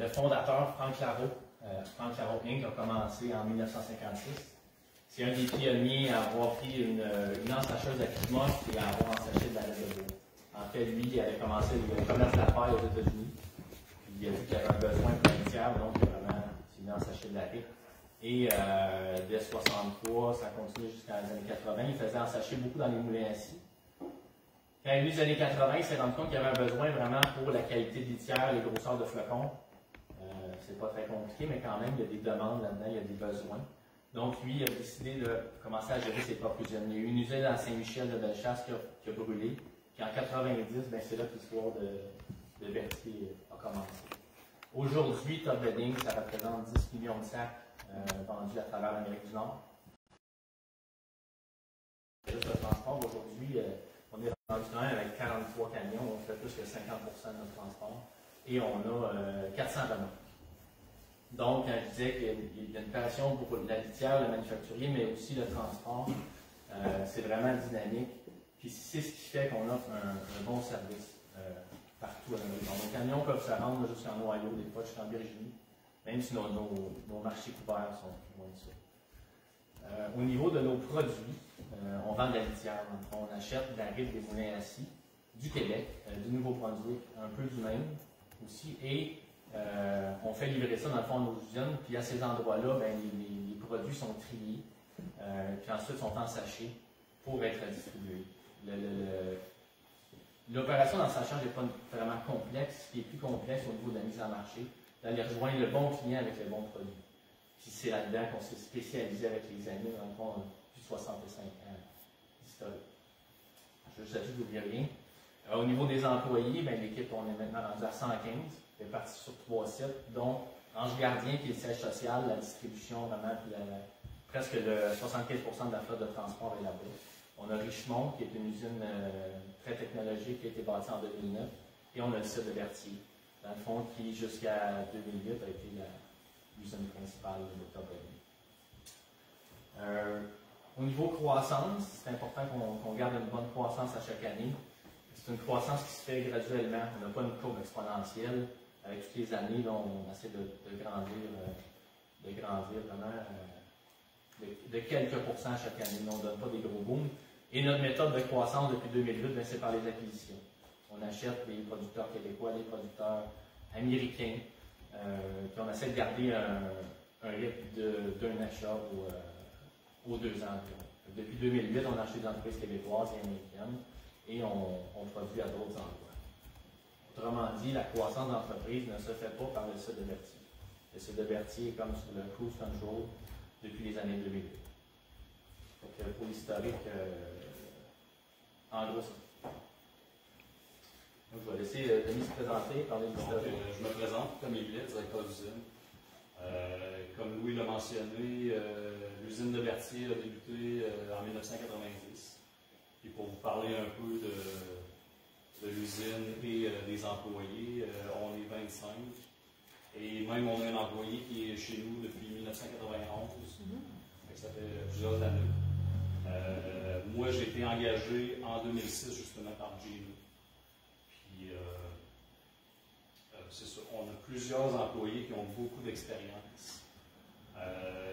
Le fondateur, Frank Claro Inc., a commencé en 1956. C'est un des pionniers à avoir pris une ensacheuse à Christmas et à avoir ensaché de la laine de bois. En fait, lui, il avait commencé le commerce d'affaires aux États-Unis. Il a vu qu'il y avait un besoin pour la litière, donc il a vraiment mis en sachet de la riz. Et dès 1963, ça continue jusqu'à les années 80. Il faisait ensacher beaucoup dans les moulins à scie. Quand il a eu les années 80, il s'est rendu compte qu'il y avait un besoin vraiment pour la qualité de litière, les grosseurs de flocons. C'est pas très compliqué, mais quand même, il y a des demandes là-dedans, il y a des besoins. Donc, lui, il a décidé de commencer à gérer ses propres usines. Il y a eu une usine à Saint-Michel de Bellechasse qui a brûlé. Puis en 90, ben, c'est là que l'histoire de Berthier a commencé. Aujourd'hui, Top Bedding, ça représente 10 millions de sacs vendus à travers l'Amérique du Nord. Juste le transport, aujourd'hui, on est rendu quand même avec 43 camions, on fait plus que 50% de notre transport. Et on a 400 remorques. Donc, quand je disais qu'il y a une passion pour la litière, le manufacturier, mais aussi le transport, c'est vraiment dynamique. Puis c'est ce qui fait qu'on offre un bon service partout à l'Amérique. Nos camions peuvent se rendre jusqu'en Ohio, des fois jusqu'en Virginie, même si nos marchés couverts sont loin de ça. Au niveau de nos produits, on vend de la litière. On achète de la rive des moulins à scie, du Québec, du Nouveau-Brunswick, un peu du Maine aussi, et on fait livrer ça dans le fond de nos usines, puis à ces endroits-là, ben, les produits sont triés, puis ensuite sont en sachet pour être distribués. L'opération d'ensachage n'est pas vraiment complexe. Ce qui est plus complexe au niveau de la mise en marché, d'aller rejoindre le bon client avec le bon produit. Puis c'est là-dedans qu'on s'est spécialisé avec les années, dans le fond, plus de 65 ans d'historique. Je ne sais d'oublier rien. Au niveau des employés, ben, l'équipe, on est maintenant rendu à 115. Elle est partie sur 3 sites, dont Ange Gardien, qui est le siège social, la distribution, vraiment, puis presque le 75% de la flotte de transport est là-bas. On a Richemont, qui est une usine très technologique, qui a été bâtie en 2009, et on a le site de Berthier, dans le fond, qui jusqu'à 2008 a été l'usine principale de Top Bedding. Au niveau croissance, c'est important qu'on garde une bonne croissance à chaque année. C'est une croissance qui se fait graduellement. On n'a pas une courbe exponentielle. Avec toutes les années, là, on essaie de grandir vraiment de quelques pourcents chaque année. On ne donne pas des gros booms. Et notre méthode de croissance depuis 2008, c'est par les acquisitions. On achète des producteurs québécois, des producteurs américains, puis on essaie de garder un rythme d'un achat aux 2 ans. Depuis 2008, on a acheté des entreprises québécoises et américaines et on produit à d'autres endroits. Autrement dit, la croissance d'entreprise ne se fait pas par le site de Berthier. Le site de Berthier est comme sur le cruise control depuis les années 2008. Donc, pour l'historique, en gros, ça. Donc, je vais laisser Denis se présenter, parler de l'historique. Je me présente comme Émile, directeur d'usine. Comme Louis l'a mentionné, l'usine de Berthier a débuté en 1990. Et pour vous parler un peu de l'usine et des employés, on est 25. Et même on a un employé qui est chez nous depuis 1991. Ça fait plusieurs années. Moi, j'ai été engagé en 2006 justement par GNU. Puis, c'est ça, on a plusieurs employés qui ont beaucoup d'expérience.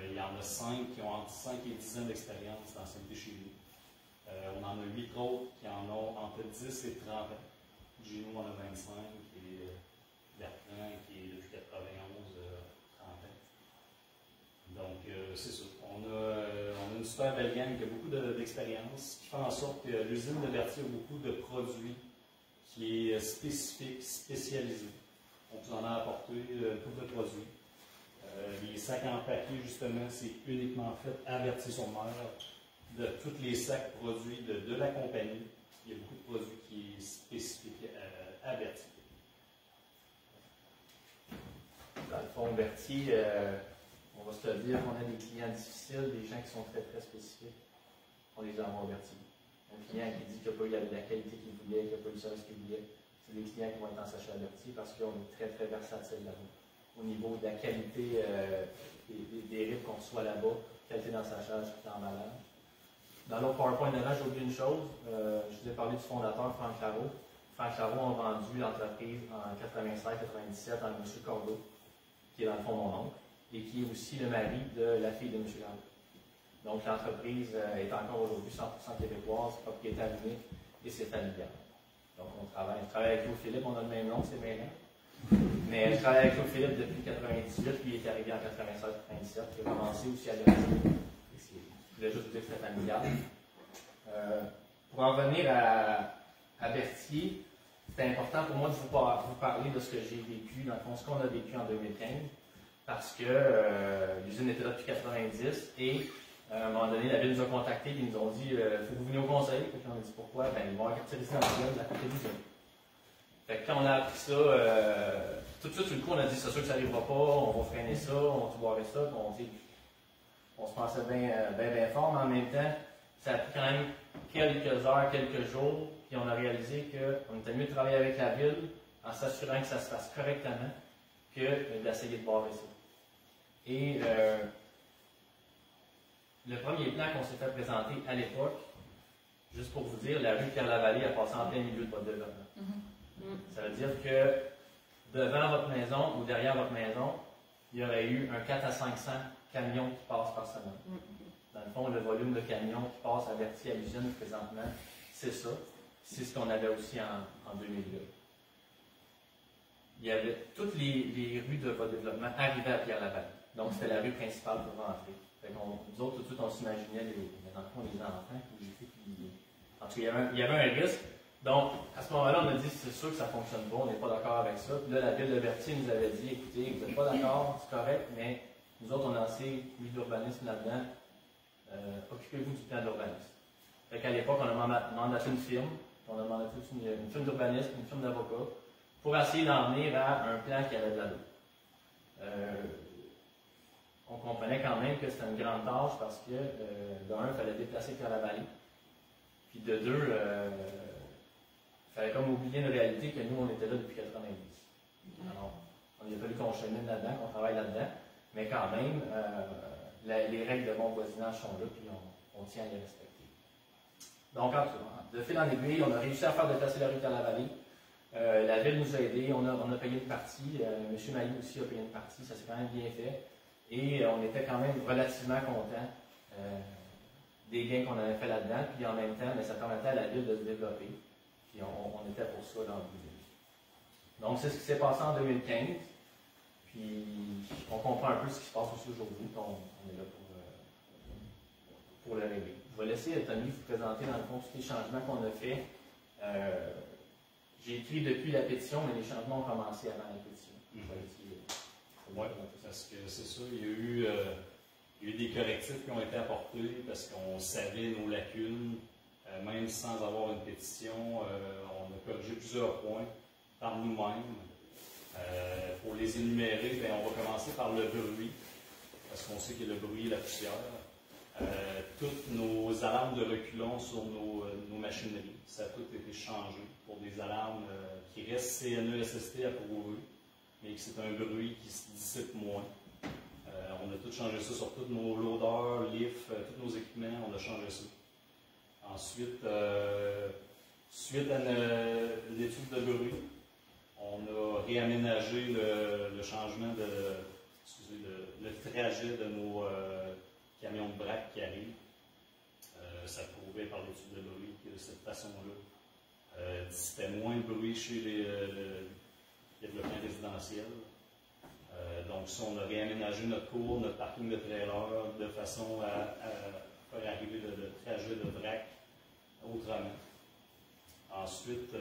Il y en a 5 qui ont entre 5 et 10 ans d'expérience d'ancienneté chez nous. On en a 8 autres qui en ont entre 10 et 30 ans. GNU en a 25 et Bertrand qui est depuis 91, 30 ans. Donc, c'est ça. On a une super belle gang qui a beaucoup d'expérience, qui fait en sorte que l'usine de Berthier a beaucoup de produits qui est spécifique, spécialisé. On vous en a apporté une couple de produits. Les sacs en papier, justement, c'est uniquement fait à Berthier-sur-Mer. De tous les sacs produits de la compagnie, il y a beaucoup de produits qui sont spécifiques à Berthier. Dans le fond, Berthier, on va se le dire qu'on a des clients difficiles, des gens qui sont très très spécifiques. On les envoie à Berthier. Un client qui dit qu'il n'a pas eu la qualité qu'il voulait, qu'il n'a pas eu le service qu'il voulait, c'est des clients qui vont être en sachet à Berthier parce qu'on est très très versatile là-bas. Au niveau de la qualité des rives qu'on reçoit là-bas, qualité d'ensachage, d'emballage. Dans l'autre PowerPoint d'avant, j'ai oublié une chose. Je vous ai parlé du fondateur, Frank Claro. Frank Claro a vendu l'entreprise en 96-97 à M. Cordeau. qui est dans le fond mon oncle, et qui est aussi le mari de la fille de M. Gambler. Donc l'entreprise est encore aujourd'hui 100% québécoise, propriétaire unique, et c'est familial. Donc je travaille avec Claude Philippe, on a le même nom, c'est maintenant. Mais je travaille avec Claude Philippe depuis 1998, puis il est arrivé en 96-97, il a commencé aussi à l'origine. Je voulais juste vous dire que c'était familial. Pour en venir à Berthier, c'était important pour moi de vous parler de ce que j'ai vécu, dans le fond, ce qu'on a vécu en 2015, parce que l'usine était là depuis 1990 et à un moment donné, la ville nous a contactés et ils nous ont dit il faut que vous veniez au conseil. Puis on a dit pourquoi? Ben, ils vont avoir quartier résidentiel à côté de l'usine. Fait que quand on a appris ça, tout de suite sur le coup, on a dit c'est sûr que ça n'arrivera pas, on va freiner ça, on va tout boirer ça. Puis on se pensait bien fort, mais en même temps, ça a pris quand même quelques heures, quelques jours, puis on a réalisé qu'on était mieux de travailler avec la ville en s'assurant que ça se fasse correctement que d'essayer de barrer ça. Et le premier plan qu'on s'est fait présenter à l'époque, juste pour vous dire, la rue Pierre-Lavallée a passé en plein milieu de votre développement. Ça veut dire que devant votre maison ou derrière votre maison, il y aurait eu un 4 à 500 camions qui passent par semaine. Dans le fond, le volume de camions qui passent à Berthier à l'usine présentement, c'est ça. C'est ce qu'on avait aussi en 2002. Il y avait toutes les rues de votre développement arrivaient à Pierre-Lavallée. Donc, c'était la rue principale pour rentrer. Nous autres, tout de suite, on s'imaginait les enfants. En tout cas, il y avait un risque. Donc, à ce moment-là, on a dit c'est sûr que ça ne fonctionne pas, on n'est pas d'accord avec ça. Puis là, la ville de Berthier nous avait dit écoutez, vous n'êtes pas d'accord, c'est correct, mais nous autres, on a assez mis d'urbanisme là-dedans. Occupez-vous du plan d'urbanisme. Fait qu'à l'époque, on a mandaté une firme, on a mandaté une firme d'urbanisme, une firme d'avocats, pour essayer d'en venir à un plan qui avait de l'allure. On comprenait quand même que c'était une grande tâche parce que, de un, il fallait déplacer Pierre-Lavallée, puis de deux, il fallait comme oublier une réalité que nous, on était là depuis 90. Alors, il a fallu qu'on chemine là-dedans, qu'on travaille là-dedans, mais quand même, les règles de bon voisinage sont là, puis on tient à les respecter. Donc, en tout cas, de fil en aiguille, on a réussi à faire déplacer la rue Pierre-Lavallée. La ville nous a aidés, on a payé une partie, M. Mailly aussi a payé une partie, ça s'est quand même bien fait. Et on était quand même relativement contents des gains qu'on avait fait là-dedans, puis en même temps, ça permettait à la ville de se développer. Puis on était pour ça dans le but. Donc c'est ce qui s'est passé en 2015. Puis on comprend un peu ce qui se passe aussi aujourd'hui, on est là pour le régler. Je vais laisser Tommy vous présenter dans le fond tous les changements qu'on a fait. J'ai écrit depuis la pétition, mais les changements ont commencé avant la pétition. Oui, parce que c'est sûr, il y a eu des correctifs qui ont été apportés parce qu'on savait nos lacunes, même sans avoir une pétition. On a corrigé plusieurs points par nous-mêmes. Pour les énumérer, on va commencer par le bruit, parce qu'on sait que le bruit et la poussière. Toutes nos alarmes de reculons sur nos machineries, ça a tout été changé pour des alarmes qui restent CNESST approuvées, mais que c'est un bruit qui se dissipe moins. On a tout changé ça sur tous nos loaders, lifts, tous nos équipements, on a changé ça. Ensuite, suite à l'étude de bruit, on a réaménagé le changement le trajet de nos camions de braque qui arrivent. Ça prouvait par l'étude de bruit que de cette façon-là, dissipait moins de bruit chez les développements résidentiels. Donc, ça, on a réaménagé notre cour, notre parking de trailer, de façon à faire arriver le trajet de vrac autrement. Ensuite,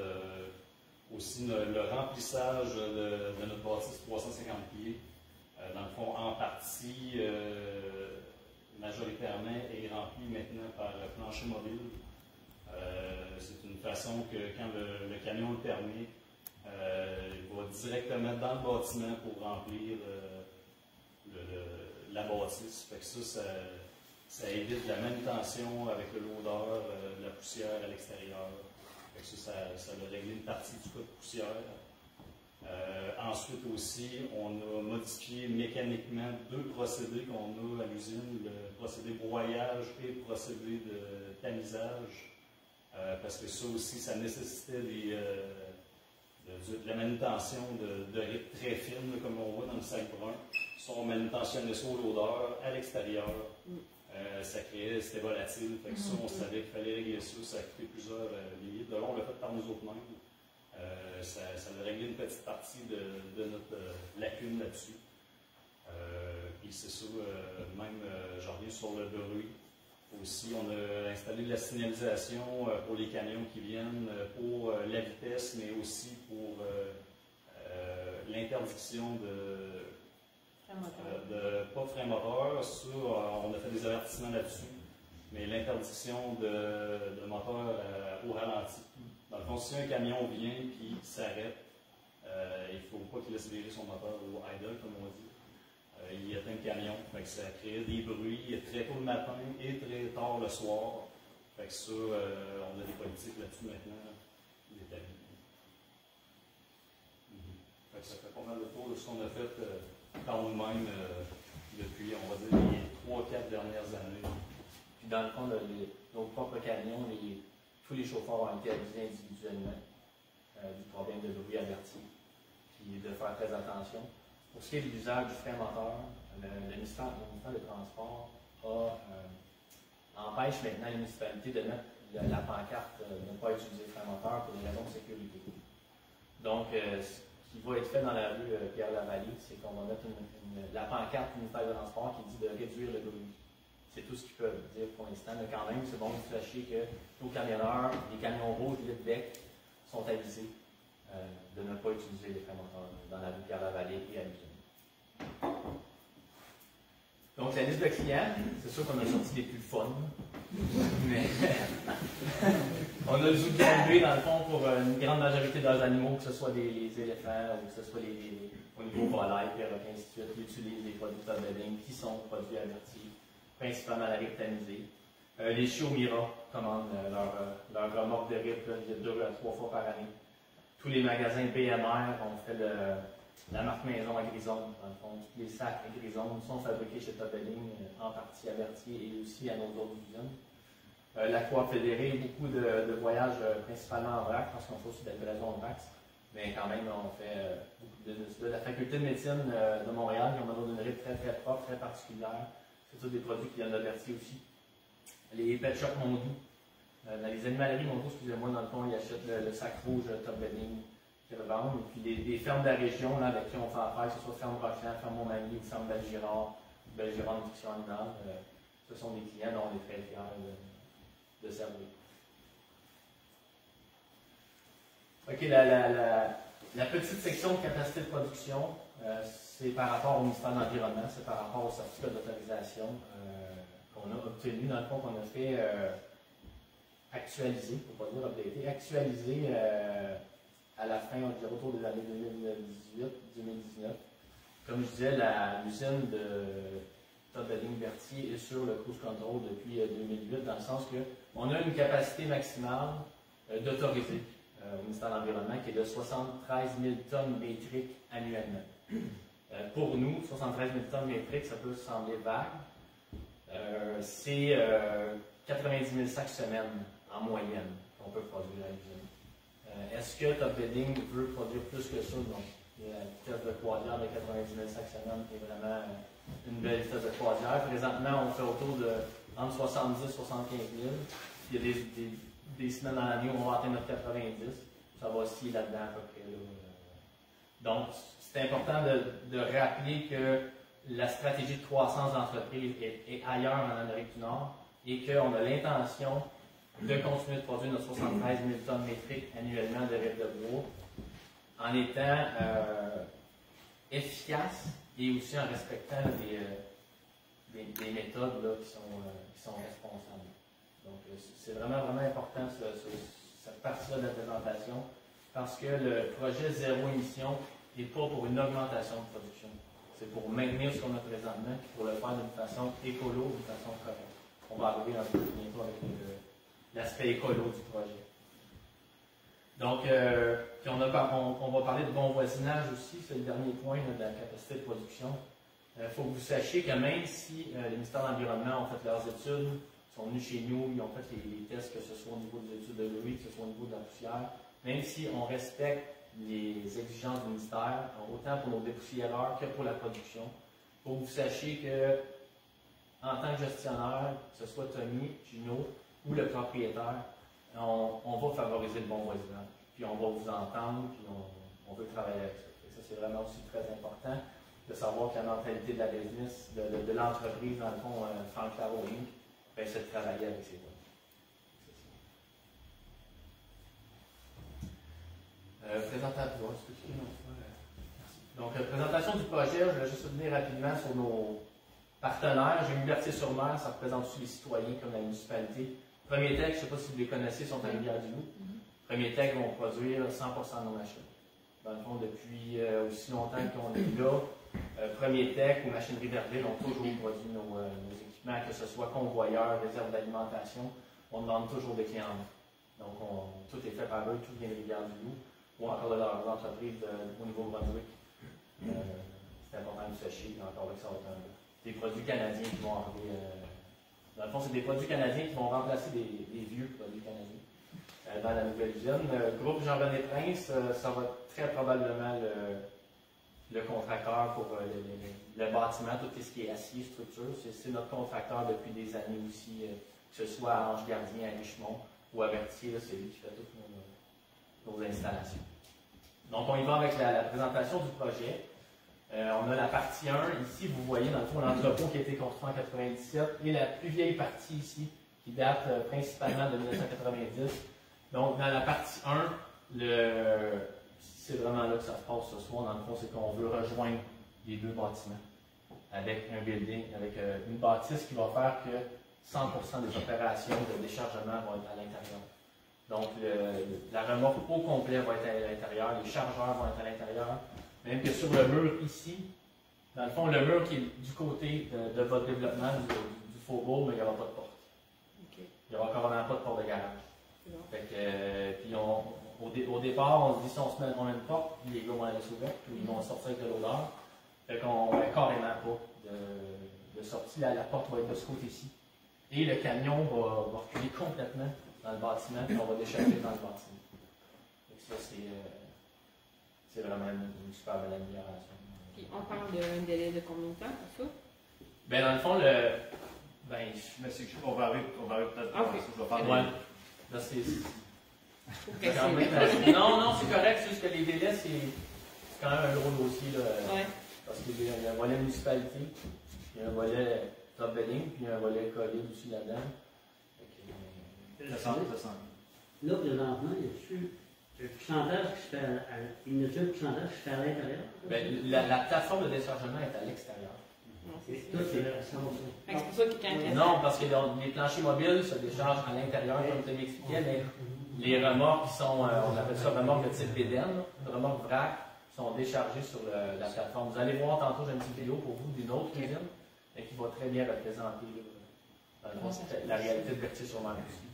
aussi le remplissage de notre bâtisse 350 pieds, dans le fond, en partie, majoritairement, est rempli maintenant par plancher mobile. C'est une façon que, quand le camion le permet, il va directement dans le bâtiment pour remplir la bâtisse. Fait que ça évite la manutention avec le loader, la poussière à l'extérieur. Fait que ça a réglé une partie du cas de poussière. Ensuite aussi, on a modifié mécaniquement deux procédés qu'on a à l'usine, le procédé broyage et le procédé de tamisage. Parce que ça aussi, ça nécessitait de la manutention de rythme très fine, comme on voit dans le sac brun. Ça, on manutentionnait ça au loader à l'extérieur. C'était volatile. Fait que ça, on savait qu'il fallait régler ça. Ça a coûté plusieurs milliers de dollars. On l'a fait par nous autres mêmes. Ça a réglé une petite partie de notre lacune là-dessus. Puis c'est ça, j'en reviens sur le bruit. Aussi, on a installé de la signalisation pour les camions qui viennent, pour la vitesse, mais aussi pour l'interdiction pas frein moteur. Ça, on a fait des avertissements là-dessus, mais l'interdiction de moteur au ralenti. Dans le fond, si un camion vient et s'arrête, il ne faut pas qu'il laisse virer son moteur au idle, comme on dit. Il éteint le camion, fait que ça crée des bruits très tôt le matin et très tard le soir. Fait que ça, on a des politiques là-dessus maintenant, établies. Fait que ça fait pas mal le tour de ce qu'on a fait par nous-mêmes depuis, on va dire, les 3-4 dernières années. Puis dans le fond, nos propres camions, tous les chauffeurs ont été avisés individuellement du problème de bruit averti, puis de faire très attention. Pour ce qui est de l'usage du frein moteur, le ministère des Transports empêche maintenant les municipalités de mettre la pancarte de ne pas utiliser le frein moteur pour des raisons de sécurité. Donc, ce qui va être fait dans la rue Pierre-Lavallée, c'est qu'on va mettre la pancarte du ministère des Transports qui dit de réduire le bruit. C'est tout ce qu'ils peuvent dire pour l'instant, mais quand même, c'est bon de flasher que nos camionneurs, les camions rouges, les bec, sont avisés de ne pas utiliser les freins moteurs dans la rue Pierre-Lavallée et à l'usine. Donc, la liste de clients, c'est sûr qu'on a sorti les plus fun, mais on a le zoo de Granby, dans le fond, pour une grande majorité de leurs animaux, que ce soit les éléphants ou que ce soit au niveau volaille, perroquets, ainsi de suite, qui utilisent les produits top bedding, qui sont produits avertis, principalement la rectamisée. Les chiots Mira commandent leur remorque de RIP 2 à 3 fois par année. Tous les magasins BMR ont fait la marque maison à Grisonne. Dans le fond, tous les sacs à Grisonne sont fabriqués chez Top Bedding, en partie à Berthier et aussi à nos autres usines. La Coop Fédérée, beaucoup de voyages principalement en vrac, parce qu'on fait aussi de la livraison en vrac. Mais quand même, on fait beaucoup de business là. La faculté de médecine de Montréal, qui ont besoin d'une RIP très très propre, très particulière. C'est tous des produits qui viennent de Berthier aussi. Les Pet Shop Mondou. Dans les animaleries Mondou, excusez-moi, dans le fond, ils achètent le sac rouge Top Bedding qu'ils revendent. Et puis les fermes de la région là, avec qui on fait affaire, que ce soit Ferme Rochland, Ferme Montmagny ou Ferme Belgirard, Nutrition Animale, ce sont des clients dont on est très fiers de servir. OK, la petite section de capacité de production, c'est par rapport au ministère de l'Environnement, c'est par rapport au certificat d'autorisation qu'on a obtenu, dans le fond, qu'on a fait actualiser, pour ne pas dire updater, actualiser à la fin, on dirait autour des années 2018-2019. Comme je disais, l'usine de Top Bedding Berthier est sur le cruise control depuis 2008, dans le sens qu'on a une capacité maximale d'autoriser au ministère de l'Environnement qui est de 73 000 tonnes métriques annuellement. Pour nous, 73 000 tonnes métriques, ça peut sembler vague. C'est 90 000 sacs semaine en moyenne qu'on peut produire à l'usine. Est-ce que Top Bedding veut produire plus que ça? Non. La vitesse de croisière de 90 000 sacs semaine est vraiment une belle vitesse de croisière. Présentement, on fait autour de entre 70 et 75 000. Il y a des semaines dans l'année où on va atteindre notre 90. Ça va osciller là-dedans à peu près. Là. Donc, c'est important de rappeler que la stratégie de croissance d'entreprise est ailleurs en Amérique du Nord et qu'on a l'intention de continuer de produire nos 73 000 tonnes métriques annuellement de RIP de bois en étant efficace et aussi en respectant des méthodes là, qui sont responsables. Donc, c'est vraiment, vraiment important cette partie-là de la présentation parce que le projet zéro émission n'est pas pour une augmentation de production. C'est pour maintenir ce qu'on a présentement et pour le faire d'une façon écolo, d'une façon correcte. On va arriver un peu bientôt avec l'aspect écolo du projet. Donc, puis on va parler de bon voisinage aussi, c'est le dernier point là, de la capacité de production. Il faut que vous sachiez que même si les ministères de l'Environnement ont fait leurs études, sont venus chez nous, ils ont fait les tests, que ce soit au niveau des études de bruit, que ce soit au niveau de la poussière, même si on respecte les exigences du ministère, autant pour nos dépoussiéreurs que pour la production, pour que vous sachiez que, en tant que gestionnaire, que ce soit Tommy, Gino ou le propriétaire, on va favoriser le bon voisinage. Puis on va vous entendre, puis on veut travailler avec ça. Et ça, c'est vraiment aussi très important de savoir que la mentalité de la business, de l'entreprise, dans le fond, Frank Claro Inc., ben, c'est de travailler avec ses voisins. Présentation. Donc, présentation du projet, je vais juste revenir rapidement sur nos partenaires. J'ai mis Berthier-sur-Mer, ça représente aussi les citoyens comme la municipalité. Premier Tech, je ne sais pas si vous les connaissez, sont à Rivière-du-Loup. Premier Tech vont produire 100% de nos machines. Dans le fond, depuis aussi longtemps qu'on est là, Premier Tech ou Machinerie Verdille ont toujours produit nos équipements, que ce soit convoyeurs, réserve d'alimentation, on demande toujours des clients. Donc, tout est fait par eux, tout vient de Rivière-du-Loup, ou encore de leurs entreprises au Nouveau-Brunswick. C'est important de sachiez, encore là, que ça va être des produits canadiens qui vont arriver. Dans le fond, c'est des produits canadiens qui vont remplacer des vieux produits canadiens dans la nouvelle usine. Groupe Jean-René Prince, ça va être très probablement le contracteur pour le bâtiment, tout ce qui est acier, structure. C'est notre contracteur depuis des années aussi, que ce soit à Ange-Gardien, à Richemont ou à Berthier, c'est lui qui fait toutes nos installations. Donc, on y va avec la présentation du projet. On a la partie 1. Ici, vous voyez, dans le fond, l'entrepôt qui a été construit en 1997 et la plus vieille partie ici, qui date principalement de 1990. Donc, dans la partie 1, c'est vraiment là que ça se passe ce soir. Dans le fond, c'est qu'on veut rejoindre les deux bâtiments avec un building, avec une bâtisse qui va faire que 100% des opérations de déchargement vont être à l'intérieur. Donc, la remorque au complet va être à l'intérieur, les chargeurs vont être à l'intérieur. Même que sur le mur ici, dans le fond, le mur qui est du côté de votre développement du faubourg, mais il n'y aura pas de porte. Okay. Il n'y aura carrément pas de porte de garage. Bon. Fait que, puis au départ, on se dit si on met une porte, puis les gars vont aller s'ouvrir, puis ils vont sortir avec de l'odeur. Fait qu'on n'a carrément pas de sortie. La porte va être de ce côté-ci. Et le camion va reculer complètement dans le bâtiment, puis on va décharger dans le bâtiment. Donc ça, c'est vraiment une super belle amélioration. Puis on parle d'un délai de combien de temps pour ça? Ben, dans le fond, Mais c'est on va arriver peut-être à Okay. ça. Je vais faire ouais. Là, c'est Faut quand même préciser. non, c'est correct, c'est juste que les délais, c'est quand même un gros dossier, là, Ouais. parce qu'il y a un volet municipalité, il y a un volet top billing, puis il y a un volet COVID aussi là-dedans. Ça sent. Là, présentement, il y a-tu un pourcentage qui se fait une étude pourcentage qui se fait à l'intérieur? Ben, la plateforme de déchargement est à l'extérieur. Non, c'est Et ça. tout est à 100%. Fait que c'est pour ça que quand Non, parce que les planchers mobiles se déchargent à l'intérieur, comme tu m'expliquais, mais les remorques qui sont, on appelle ça remorques de type BDN, remorques vrac, sont déchargées sur la plateforme. Vous allez voir tantôt, j'ai une petite vidéo pour vous d'une autre usine, et qui va très bien représenter la réalité de Berthier-sur-Mer aussi.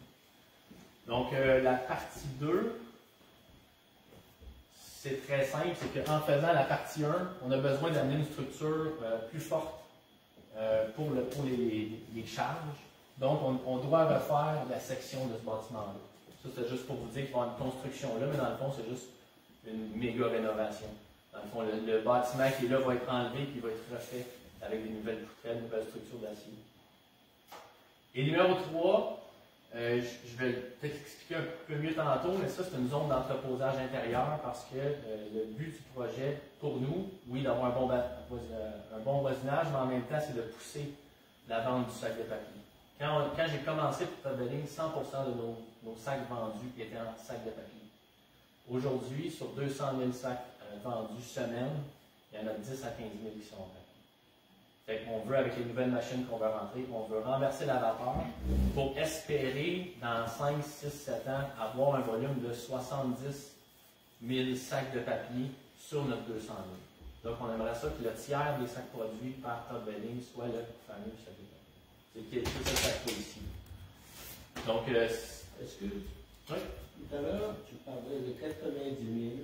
Donc, la partie 2, c'est très simple, c'est qu'en faisant la partie 1, on a besoin d'amener une structure plus forte pour les charges. Donc, on doit refaire la section de ce bâtiment-là. Ça, c'est juste pour vous dire qu'il va y avoir une construction là, mais dans le fond, c'est juste une méga rénovation. Dans le fond, le bâtiment qui est là va être enlevé et va être refait avec des nouvelles poutrelles, une nouvelle structure d'acier. Et numéro 3, je vais peut-être expliquer un peu mieux tantôt, mais ça, c'est une zone d'entreposage intérieur parce que le but du projet, pour nous, oui, d'avoir un bon voisinage, mais en même temps, c'est de pousser la vente du sac de papier. Quand j'ai commencé pour Top-Billing, 100% de nos sacs vendus étaient en sac de papier. Aujourd'hui, sur 200 000 sacs vendus semaine, il y en a 10 à 15 000 qui sont en papier. Fait qu'on veut, avec les nouvelles machines qu'on va rentrer, on veut renverser la vapeur pour espérer, dans 5, 6, 7 ans, avoir un volume de 70 000 sacs de papier sur notre 200 000. Donc, on aimerait ça que le tiers des sacs produits par Top-Billing soit le fameux sac de papier. C'est ce sac ici. Donc, Excuse. Oui. Tout à l'heure, tu parlais de 90 000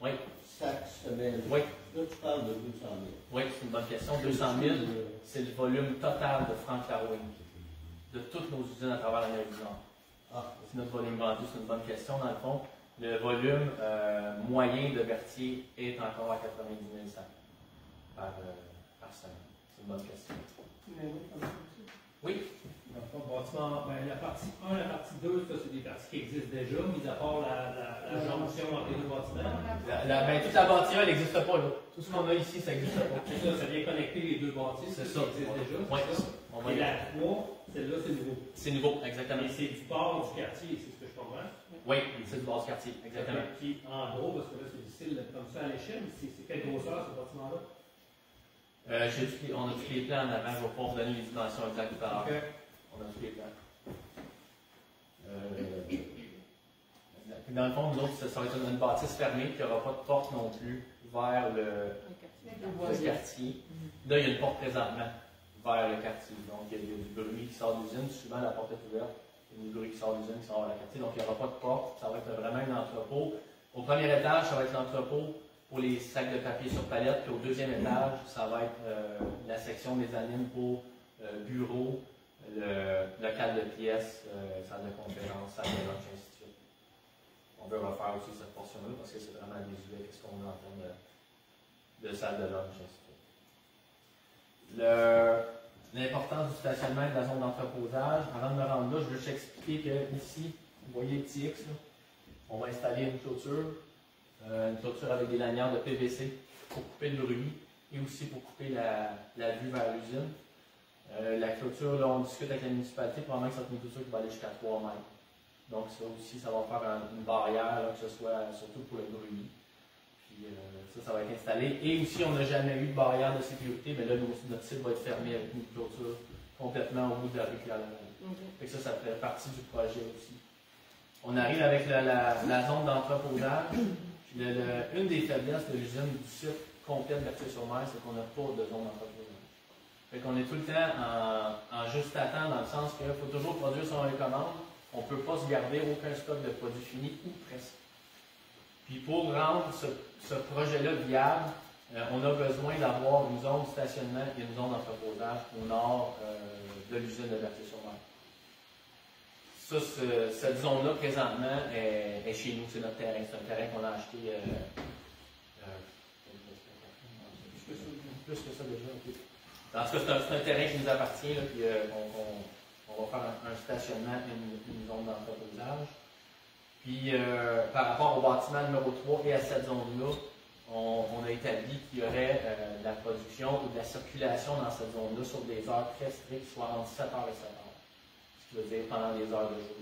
Oui. sacs semaine. Oui. Là, tu parles de 200 000. Oui, c'est une bonne question. 200 000, c'est le volume total de Frank Claro Inc. De toutes nos usines à travers l'Amérique du Nord. Ah, C'est notre volume vendu, c'est une bonne question. Dans le fond, Le volume moyen de Berthier est encore à 90 000 sacs par semaine. C'est une bonne question. Oui? Dans le fond, bâtiment, la partie 1, la partie 2, ça, c'est des parties qui existent déjà, mis à part la jonction entre les deux bâtiments. Toute la bâtiment, elle n'existe pas là. Tout ce qu'on a ici, ça n'existe pas. C'est ça, ça vient connecter les deux bâtiments. C'est ça. Qui existent déjà. Oui, C'est ça. on va Et y la 3, celle-là, c'est nouveau. C'est nouveau, exactement. Et c'est du port du quartier, c'est ce que je comprends. Oui, c'est du base quartier, exactement. Puis en gros, parce que là, c'est difficile comme ça à l'échelle, mais c'est quelle grosseur ce bâtiment-là? On a tous les plans en avant, je vais pouvoir vous donner les dimensions exactes tout à l'heure. On a tous les plans. Dans le fond, nous autres, ça va être une bâtisse fermée qui n'aura pas de porte non plus vers le quartier. Là, il y a une porte présentement vers le quartier. Donc, il y a du bruit qui sort de l'usine. Souvent, la porte est ouverte. Il y a du bruit qui sort de l'usine qui sort vers le quartier. Donc, il n'y aura pas de porte. Ça va être vraiment un entrepôt. Au premier étage, ça va être l'entrepôt pour les sacs de papier sur palette. Puis au deuxième étage, ça va être la section des animes pour bureaux, le local de pièces, salle de conférence, salle de lunch, ainsi de suite. On veut refaire aussi cette portion-là parce que c'est vraiment désuet qu'est-ce qu'on a en termes de salle de lunch, ainsi de suite. L'importance du stationnement et de la zone d'entreposage. Avant de me rendre là, je veux juste expliquer que ici, vous voyez le petit X, là, on va installer une clôture avec des lanières de PVC pour couper le bruit et aussi pour couper la vue vers l'usine. La clôture, là, on discute avec la municipalité, probablement que c'est une clôture qui va aller jusqu'à 3 mètres. Donc ça aussi, ça va faire une barrière, là, que ce soit surtout pour le bruit. Puis ça va être installé. Et aussi, on n'a jamais eu de barrière de sécurité, mais là, notre site va être fermé avec une clôture complètement au bout de la rue Claire-Laval. Fait que ça fait partie du projet aussi. On arrive avec la zone d'entreposage. Puis une des faiblesses de l'usine du site complet de Berthier-sur-Mer, c'est qu'on n'a pas de zone d'entreposage. Fait qu'on est tout le temps en juste à temps, dans le sens qu'il faut toujours produire sur une commande. On ne peut pas se garder aucun stock de produits finis, ou presque. Puis pour rendre ce projet-là viable, on a besoin d'avoir une zone de stationnement et une zone d'entreposage au nord de l'usine de Berthier-sur-Mer. Ça, cette zone-là, présentement, est chez nous, c'est notre terrain. C'est un terrain qu'on a acheté plus que ça déjà. Okay. En tout cas, c'est un terrain qui nous appartient, là, puis on va faire un stationnement et une zone d'entreposage. Puis, par rapport au bâtiment numéro 3 et à cette zone-là, on a établi qu'il y aurait de la production ou de la circulation dans cette zone-là sur des heures très strictes, soit entre 7h et 7h. Ce qui veut dire pendant les heures de jour.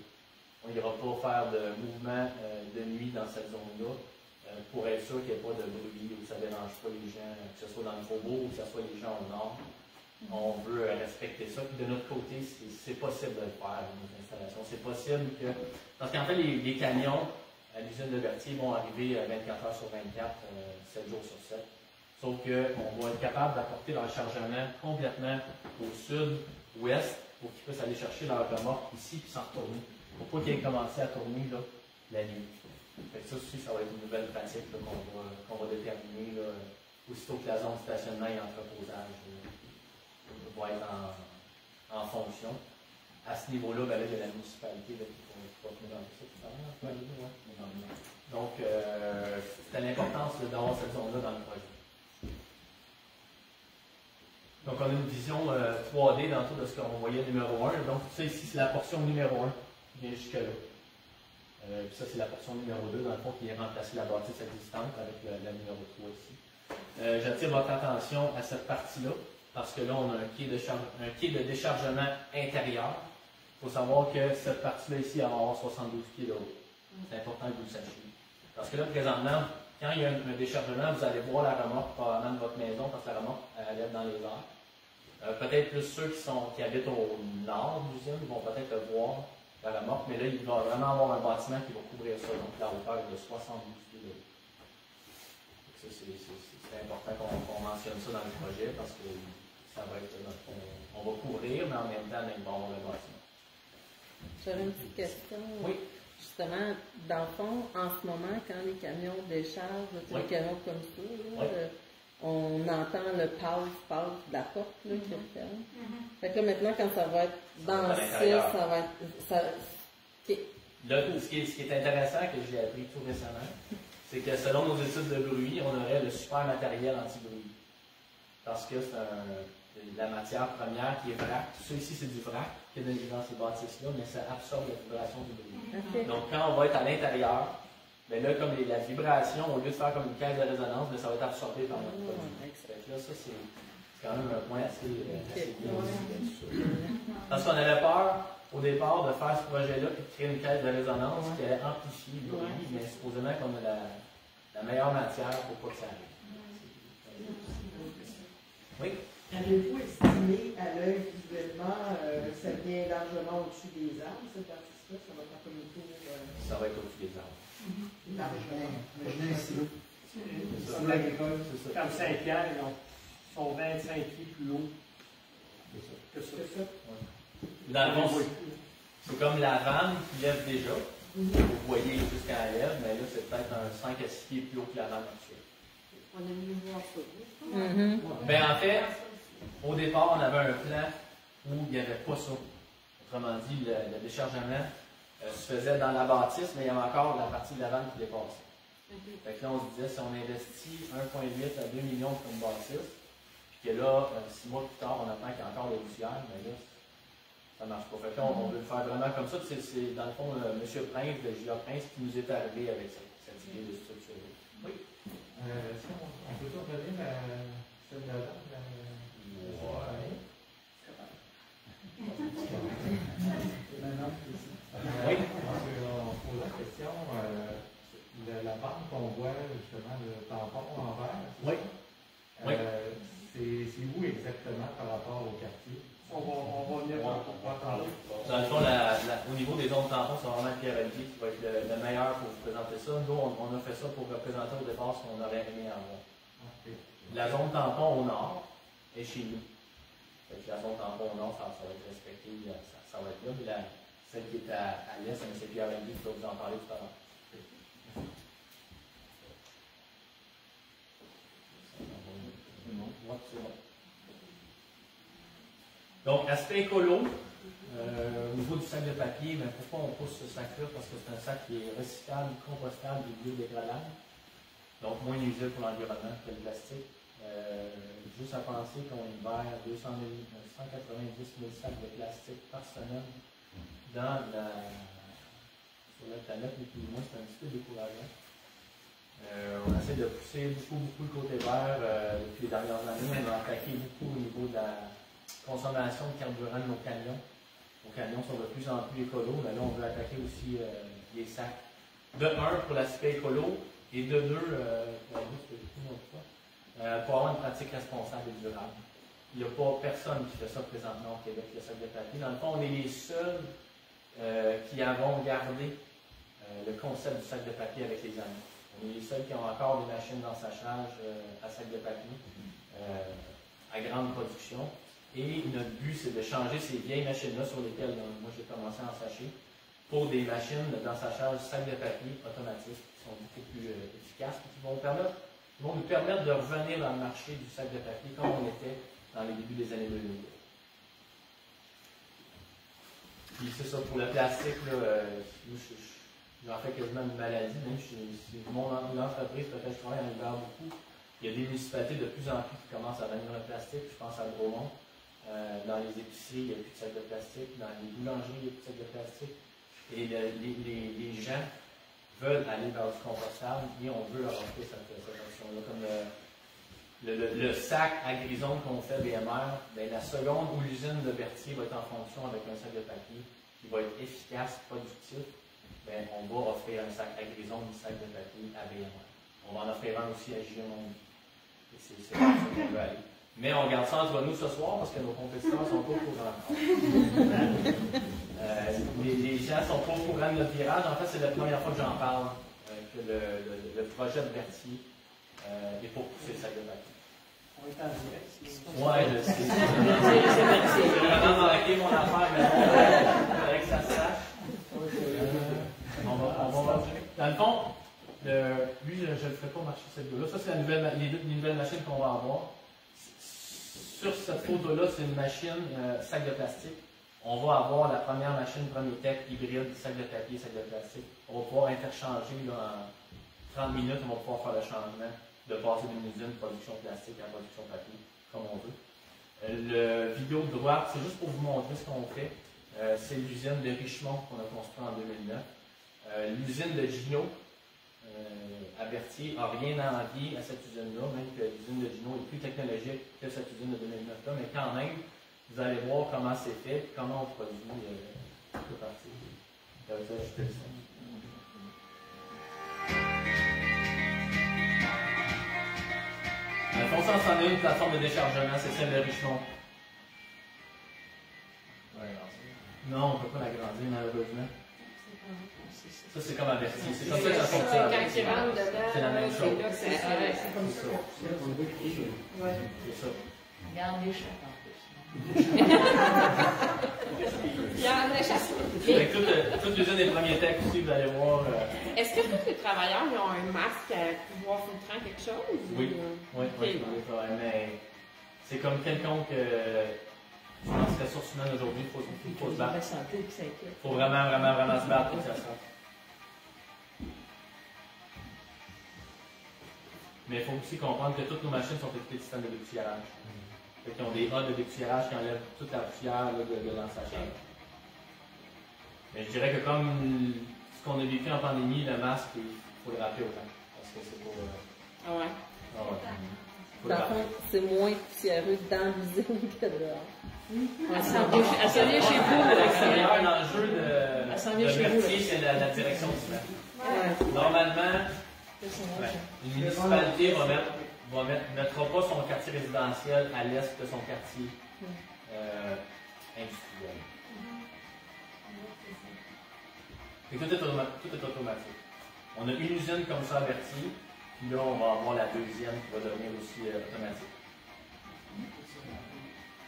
On n'ira pas faire de mouvement de nuit dans cette zone-là pour être sûr qu'il n'y ait pas de bruit ou que ça ne dérange pas les gens, que ce soit dans le faubourg ou que ce soit les gens au nord. On veut respecter ça. Puis de notre côté, c'est possible de le faire, nos installations. C'est possible que. Parce qu'en fait, les camions à l'usine de Berthier vont arriver 24 heures sur 24, 7 jours sur 7. Sauf qu'on va être capable d'apporter leur chargement complètement au sud-ouest pour qu'ils puissent aller chercher leur remorque ici puis s'en retourner. Pour pas qu'ils aient commencé à tourner là, la nuit. Fait que ça aussi, ça va être une nouvelle pratique qu'on va déterminer là, aussitôt que la zone de stationnement et entreposage va être en fonction. À ce niveau-là, ben là, il y a la municipalité là, qui va venir dans tout ça. Donc, c'était l'importance d'avoir cette zone-là dans le projet. Donc, on a une vision 3D dans tout de ce qu'on voyait numéro 1. Donc, ça ici, c'est la portion numéro 1 qui vient jusque-là. Puis ça, c'est la portion numéro 2, dans le fond, qui vient remplacer la bâtisse existante avec la numéro 3 ici. J'attire votre attention à cette partie-là, parce que là, on a un quai de déchargement intérieur. Il faut savoir que cette partie-là ici, elle va avoir 72 pieds de haut. C'est important que vous le sachiez. Parce que là, présentement, quand il y a un déchargement, vous allez voir la remorque probablement de votre maison, parce que la remorque, elle est dans les airs. Peut-être plus ceux qui habitent au nord de l'usine vont peut-être le voir, la remorque, mais là, il va vraiment avoir un bâtiment qui va couvrir ça, donc la hauteur est de 72 pieds de haut. C'est important qu'on mentionne ça dans le projet, parce que ça va être on va couvrir, mais en même temps, il va avoir le bâtiment. J'avais une petite question. Oui. Justement, dans le fond, en ce moment, quand les camions déchargent, Oui. les camions comme ça, là, Oui. on entend le pause de la porte là, qui ferme. Fait que là, maintenant, quand ça va être dans le site, ça va être. Là, ce qui est intéressant, que j'ai appris tout récemment, c'est que selon nos études de bruit, on aurait le super matériel anti-bruit. Parce que c'est la matière première qui est vrac. Tout ça ici, c'est du vrac qui est dans ces bâtisses-là, mais ça absorbe la vibration du bruit. OK. Donc, quand on va être à l'intérieur, ben là, comme la vibration, au lieu de faire comme une caisse de résonance, ben, ça va être absorbé par notre produit. Fait que là, ça, c'est quand même un point assez bien aussi. Parce qu'on avait peur, au départ, de faire ce projet-là et de créer une caisse de résonance qui allait amplifier le bruit, mais supposément qu'on a la meilleure matière pour pas que ça arrive. Oui? Avez-vous estimé à l'œil visuellement, ça vient largement au-dessus des arbres, cette partie-là? Ça va être comme une tour Ça va être au-dessus des arbres. largement. Imaginez ici. C'est Comme l'agricole. C'est ça. Comme Saint-Pierre, ils sont 25 pieds plus haut C'est ça. que ça. C'est ça. Dans le fond, c'est comme la vanne qui lève déjà. Vous voyez jusqu'à la lève, mais là, c'est peut-être un 5 à 6 pieds plus haut que la vanne actuelle. On a mieux voir ça. Mhm. Ben, en fait, au départ, on avait un plan où il n'y avait pas ça. Autrement dit, le déchargement se faisait dans la bâtisse, mais il y avait encore la partie de la vanne qui dépassait. Fait que là, on se disait, si on investit 1,8 à 2 millions pour une bâtisse, puis que là, 6 mois plus tard, on apprend qu'il y a encore des poussières, mais là, ça ne marche pas. Fait que là, on veut le faire vraiment comme ça. C'est dans le fond, M. Prince, de J.A. Prince, qui nous est arrivé avec cette idée de structure. Oui? On peut revenir à celle d'avant? Ouais. Oui. On pose la question, la bande qu'on voit, justement, le tampon en vert. Oui. Oui. C'est où exactement par rapport au quartier? On va venir Ouais. parler. Dans le fond, au niveau des zones tampons, c'est vraiment Pierre Allier qui va être le meilleur pour vous présenter ça. Nous, on a fait ça pour représenter au départ ce qu'on aurait aimé avoir. Okay. La zone tampon au nord est chez nous. Fait que la zone tampon au nord, ça va être respecté, ça va être là. Mais celle qui est à l'est, c'est Pierre Allier qui va vous en parler tout à l'heure. Ouais, c'est bon. Donc, aspect écolo, au niveau du sac de papier, mais pourquoi on pousse ce sac-là? Parce que c'est un sac qui est recyclable, compostable et biodégradable. Donc, moins nuisible pour l'environnement que le plastique. Juste à penser qu'on libère 190 000 sacs de plastique par semaine sur la planète, mais pour moi, c'est un petit peu décourageant. On essaie de pousser beaucoup le côté vert. Depuis les dernières années, on a attaqué beaucoup au niveau de la consommation de carburant de nos camions. Nos camions sont de plus en plus écolos, mais là, on veut attaquer aussi les sacs. De un, pour l'aspect écolo, et de deux, pour avoir une pratique responsable et durable. Il n'y a pas personne qui fait ça présentement au Québec, le sac de papier. Dans le fond, on est les seuls qui avons gardé le concept du sac de papier avec les années. On est les seuls qui ont encore des machines d'ensachage à sac de papier à grande production. Et notre but, c'est de changer ces vieilles machines-là sur lesquelles moi j'ai commencé à ensacher pour des machines d'ensachage sac de papier automatiques qui sont beaucoup plus efficaces et qui vont nous permettre de revenir dans le marché du sac de papier comme on était dans les débuts des années 2000. Puis c'est ça, pour le plastique, j'en fais quasiment une maladie, même si mon entreprise, peut-être je travaille en hiver beaucoup. Il y a des municipalités de plus en plus qui commencent à bannir le plastique. Je pense à Bromont. Dans les épiceries, il n'y a plus de sacs de plastique. Dans les boulangeries, il n'y a plus de sacs de plastique. Et les gens veulent aller vers du compostable et on veut leur offrir cette option-là. Comme le sac à grisonne qu'on fait BMR, ben, la seconde où l'usine de Berthier va être en fonction avec un sac de papier qui va être efficace, productif, ben, on va offrir un sac à grisonne, un sac de papier à BMR. On va en offrir un aussi à JM. C'est comme ça qu'on veut aller. Mais on garde ça entre nous ce soir parce que nos compétiteurs sont pas au courant. Les gens sont pas au courant de notre virage. En fait, c'est la première fois que j'en parle, que le projet de Berthier est pour pousser le sac de papier. On est en direct. Ouais, je sais. J'ai vraiment marqué mon affaire, mais il faudrait que ça se sache. On va dans le fond, lui, je ne le ferai pas marcher cette gars-là. Ça, c'est les nouvelles machines qu'on va avoir. Sur cette photo-là, c'est une machine sac de plastique. On va avoir la première machine, premier tech, hybride, sac de papier, sac de plastique. On va pouvoir interchanger là, en 30 minutes, on va pouvoir faire le changement de passer d'une usine production plastique à production papier, comme on veut. Le vidéo de droite, c'est juste pour vous montrer ce qu'on fait. C'est l'usine de Richemont qu'on a construite en 2009. L'usine de Gino, à Berthier, n'a rien à envier à cette usine-là, même que l'usine de Gino est plus technologique que cette usine de 2009-là, mais quand même, vous allez voir comment c'est fait, comment on produit toute partie. Je vais vous ajouter ça. Dans le fond, ça, c'en est une plateforme de déchargement, c'est celle de Richemont. Non, on ne peut pas l'agrandir, malheureusement. Ça, c'est comme à Berthier. C'est comme ça que ça fonctionne. Quand ils rentrent dedans, c'est la même chose. là, c'est comme ça. C'est ça. Regarde les chats en plus. Il y en a chaque Avec toute l'usine des premiers textes aussi, vous allez voir. Est-ce que tous les travailleurs ils ont un masque à pouvoir filtrer quelque chose? Oui, oui, oui, mais c'est comme quelconque je pense ressources humaines aujourd'hui, il faut se battre. Il faut vraiment se battre pour que ça se fasse. Mais il faut aussi comprendre que toutes nos machines sont équipées de systèmes de dépoussiérage. Ils ont des hôtes de dépoussiérage qui enlèvent toute la poussière là, de l'ensachage. Mais je dirais que comme ce qu'on a vécu en pandémie, le masque, il faut le rappeler aux gens. Parce que c'est pour. Ah ouais. Ah ouais. Dans le fond, c'est moins poussiéreux dans l'usine que dehors. Elle s'en vient chez vous. D'ailleurs, l'enjeu de Berthier, c'est la direction du semaine. Ouais. Normalement, une municipalité ne mettra pas son quartier résidentiel à l'est de son quartier industriel. Et tout est automatique. On a une usine comme ça à Berthier, puis là, on va avoir la deuxième qui va devenir aussi automatique.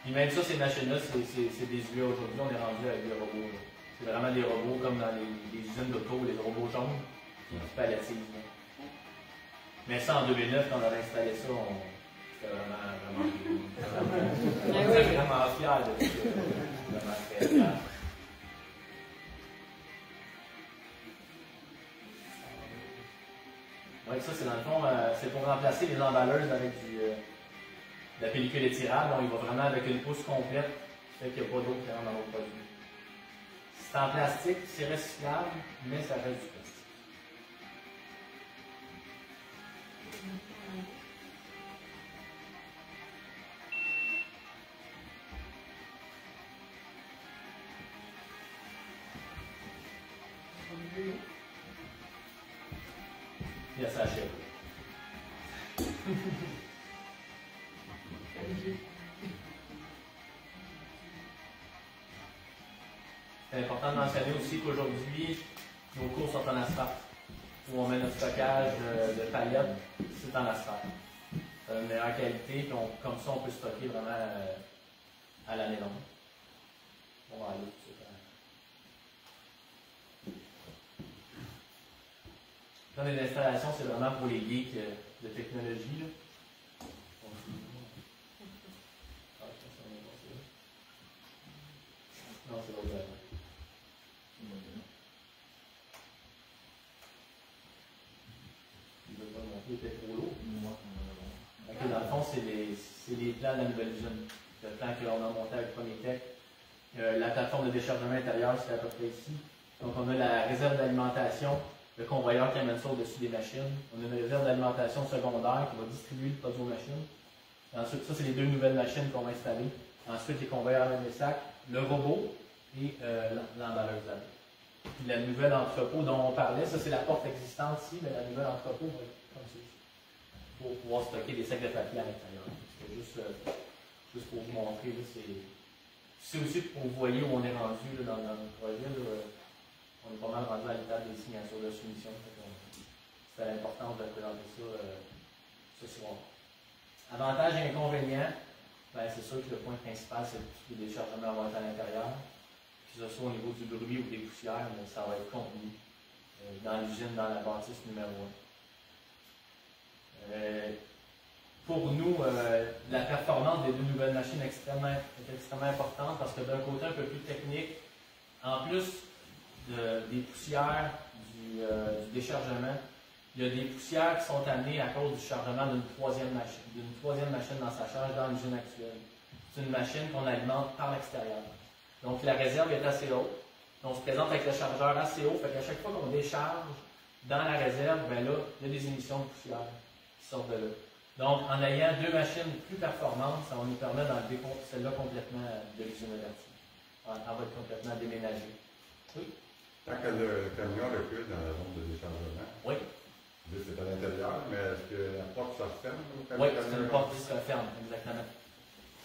Puis même ça, ces machines-là, c'est désuet aujourd'hui. On est rendu avec des robots. C'est vraiment des robots comme dans les usines d'auto, les robots jaunes qui palettisent. Mais ça, en 2009, quand on avait installé ça, c'était vraiment fiers de ça. Vraiment très fiers. Oui, ça, c'est dans le fond, c'est pour remplacer les emballeuses avec de la pellicule étirable. Donc, il va vraiment avec une pousse complète, qui fait qu'il n'y a pas d'eau qui rentre dans nos produits. C'est en plastique, c'est recyclable, mais ça reste du plastique. Il y a ça à chez vous. C'est important de mentionner aussi qu'aujourd'hui, nos cours sont en asphalte. Où on met notre stockage de paillettes, c'est en asphalte. C'est de meilleure qualité, puis comme ça, on peut stocker vraiment à l'année longue. On va aller tout de suite. Dans les installations, c'est vraiment pour les geeks de technologie. Là. Non, c'est pas vrai. Je ne vais pas montrer, il était trop lourd. Okay, dans le fond, c'est les plans de la nouvelle usine. Le plan qu'on a monté avec Premier Tech. La plateforme de déchargement intérieur, c'est à peu près ici. Donc, on a la réserve d'alimentation, le convoyeur qui amène ça au-dessus des machines. On a une réserve d'alimentation secondaire qui va distribuer le produit aux machines. Et ensuite, ça, c'est les deux nouvelles machines qu'on va installer. Ensuite, les convoyeurs amènent les sacs, le robot et l'emballeuse à l'eau. Puis la nouvelle entrepôt dont on parlait, ça, c'est la porte existante ici, mais la nouvelle entrepôt va être comme ça. Pour pouvoir stocker des sacs de papier à l'intérieur. C'est juste pour vous montrer. C'est aussi pour que vous voyez où on est rendu là, dans notre projet. Là, on est pas mal rendu à l'étape des signatures de soumission. C'est important de présenter ça ce soir. Avantages et inconvénients, ben, c'est sûr que le point principal, c'est que les déchargements vont être à l'intérieur. Que ce soit au niveau du bruit ou des poussières, mais ça va être contenu dans l'usine, dans la bâtisse numéro 1. pour nous, la performance des deux nouvelles machines est extrêmement importante parce que d'un côté un peu plus technique, en plus des poussières du déchargement, il y a des poussières qui sont amenées à cause du chargement d'une troisième machine dans sa charge dans l'usine actuelle. C'est une machine qu'on alimente par l'extérieur. Donc la réserve est assez haute. On se présente avec le chargeur assez haut, fait qu'à chaque fois qu'on décharge dans la réserve, ben là, il y a des émissions de poussière qui sortent de là. Donc, en ayant deux machines plus performantes, ça va nous permettre d'enlever celle-là complètement de l'usine Averti. Elle va être complètement déménagée. Oui? Tant que le camion recule dans la zone de déchargement, oui. C'est à l'intérieur, mais est-ce que la porte se referme? Oui, c'est une porte qui se referme, exactement.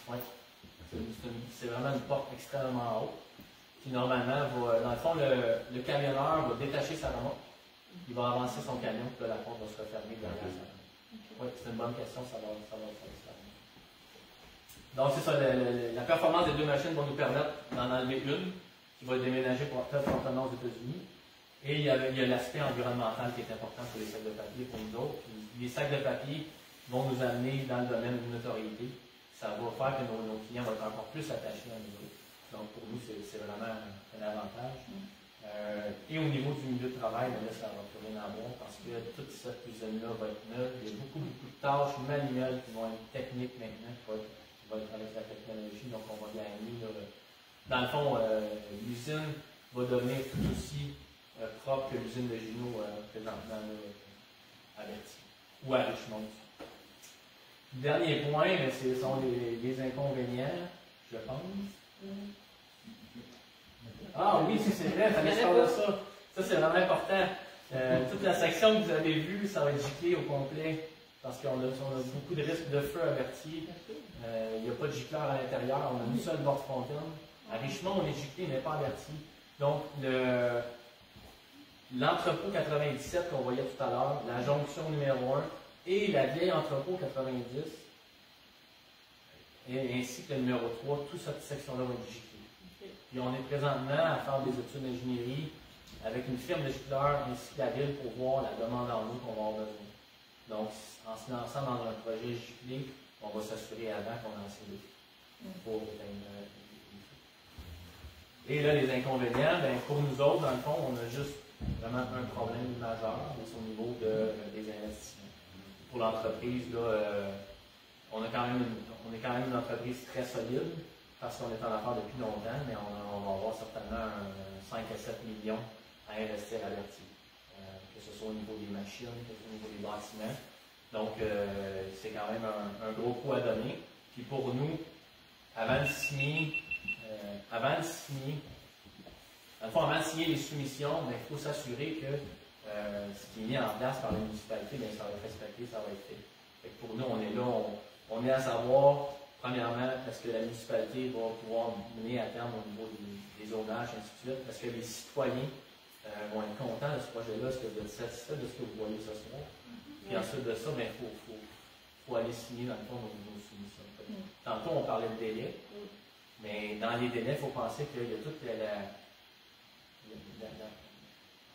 Oui. C'est vraiment une porte extrêmement haute. Puis normalement, dans le fond, le camionneur va détacher sa remorque. Il va avancer son camion, puis la porte va se refermer derrière sa remorque. Oui, c'est une bonne question, ça va se faire. Donc, c'est ça, la performance des deux machines va nous permettre d'en enlever une, qui va déménager pour très fortement aux États-Unis. Et il y a l'aspect environnemental qui est important pour les sacs de papier, pour nous autres. Puis, les sacs de papier vont nous amener dans le domaine de notoriété. Ça va faire que nos clients vont être encore plus attachés à nous autres. Donc, pour nous, c'est vraiment un avantage. Et au niveau du milieu de travail, là, ça va plus rien avoir parce que toute cette usine-là va être neuve. Il y a beaucoup de tâches manuelles qui vont être techniques maintenant, qui vont être avec la technologie. Donc, on va gagner. Là. Dans le fond, l'usine va devenir tout aussi propre que l'usine de Gino présentement à Berthier ou à Richmond. Dernier point, ce sont les inconvénients, je pense. Ah oui, c'est vrai, il fallait se parler de ça. Ça, c'est vraiment important. Toute la section que vous avez vue, ça va être giclé au complet parce qu'on a beaucoup de risques de feu à Berthier. Il n'y a pas de gicleur à l'intérieur, on a une seule porte-fontaine. À Richmond, on est giclé, mais pas à Berthier. Donc, l'entrepôt 97 qu'on voyait tout à l'heure, la jonction numéro 1 et la vieille entrepôt 90, ainsi que le numéro 3, toute cette section-là va être giclée. Puis on est présentement à faire des études d'ingénierie avec une firme de gicleurs ainsi que la ville pour voir la demande en eau qu'on va avoir besoin. Donc, en se lançant dans un projet giclé, on va s'assurer avant qu'on en sait pour éteindre. Et là, les inconvénients, ben, pour nous autres, dans le fond, on a juste vraiment un problème majeur, c'est au niveau des investissements. Pour l'entreprise, là, on est quand même une entreprise très solide parce qu'on est en affaires depuis longtemps, mais on va avoir certainement 5 à 7 millions à investir à Berthier, que ce soit au niveau des machines, que ce soit au niveau des bâtiments. Donc, c'est quand même un gros coup à donner. Puis pour nous, avant de signer les soumissions, il faut s'assurer que ce qui est mis en place par la municipalité, bien, ça va être respecté, ça va être fait. Fait que pour nous, on est là, on est à savoir, premièrement, est-ce que la municipalité va pouvoir mener à terme au niveau des zonages, ainsi de suite. Est-ce que les citoyens vont être contents de ce projet-là? Est-ce que vous êtes satisfait de ce que vous voyez ce soir? Puis ensuite de ça, il faut aller signer dans le fond nos soumissions. Tantôt, on parlait de délai, mais dans les délais, il faut penser qu'il y a toute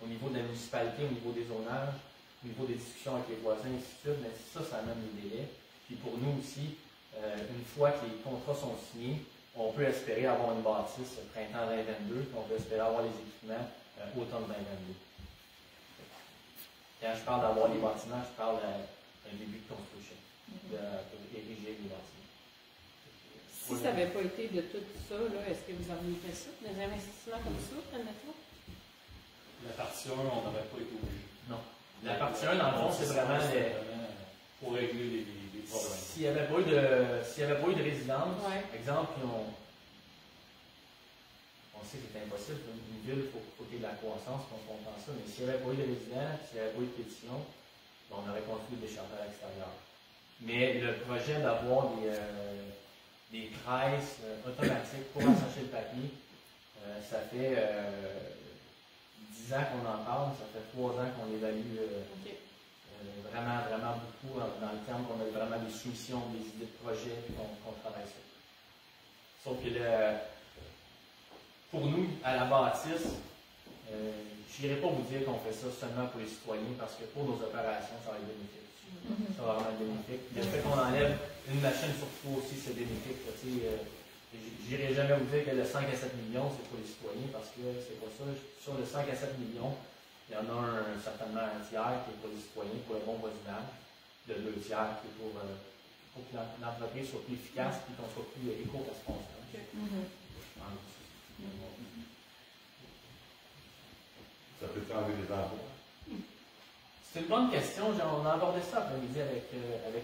au niveau de la municipalité, au niveau des zonages, au niveau des discussions avec les voisins, ainsi de suite, mais ça amène les délais. Puis pour nous aussi, une fois que les contrats sont signés, on peut espérer avoir une bâtisse printemps 2022, puis on peut espérer avoir les équipements automne 2022. Quand je parle d'avoir les bâtiments, je parle d'un début de construction, pour ériger les bâtiments. Si ça n'avait pas été de tout ça, est-ce que vous auriez fait ça? Des investissements comme ça, admettons? La partie 1, on n'aurait pas été obligé. Non. La partie 1, dans le fond, c'est vraiment pour régler les problèmes. S'il n'y avait pas eu de résidence, exemple, puis on sait que c'est impossible, une ville, il faut qu'il y ait de la croissance, qu'on comprend ça, mais s'il n'y avait pas eu de résidence, s'il n'y avait pas eu de pétition, on aurait construit des chargeurs à l'extérieur. Mais le projet d'avoir des tresses automatiques pour assécher le papier, ça fait 10 ans qu'on en parle, ça fait 3 ans qu'on évalue vraiment, vraiment beaucoup dans le terme qu'on a vraiment des soumissions, des idées de projet, puis qu'on travaille sur. Sauf que pour nous, à la bâtisse, je n'irai pas vous dire qu'on fait ça seulement pour les citoyens, parce que pour nos opérations, ça va être bénéfique. Ça va vraiment être bénéfique. Le fait qu'on enlève une machine sur trois aussi, c'est bénéfique. J'irai jamais vous dire que le 5 à 7 millions, c'est pour les citoyens, parce que c'est pas ça. Sur le 5 à 7 millions, il y en a certainement un tiers qui est pour les citoyens, pour le bon voisinage, le 2 tiers qui est pour que l'entreprise soit plus efficace et qu'on soit plus éco-responsable. Ça peut enlever des emplois? C'est une bonne question. On a abordé ça après-midi avec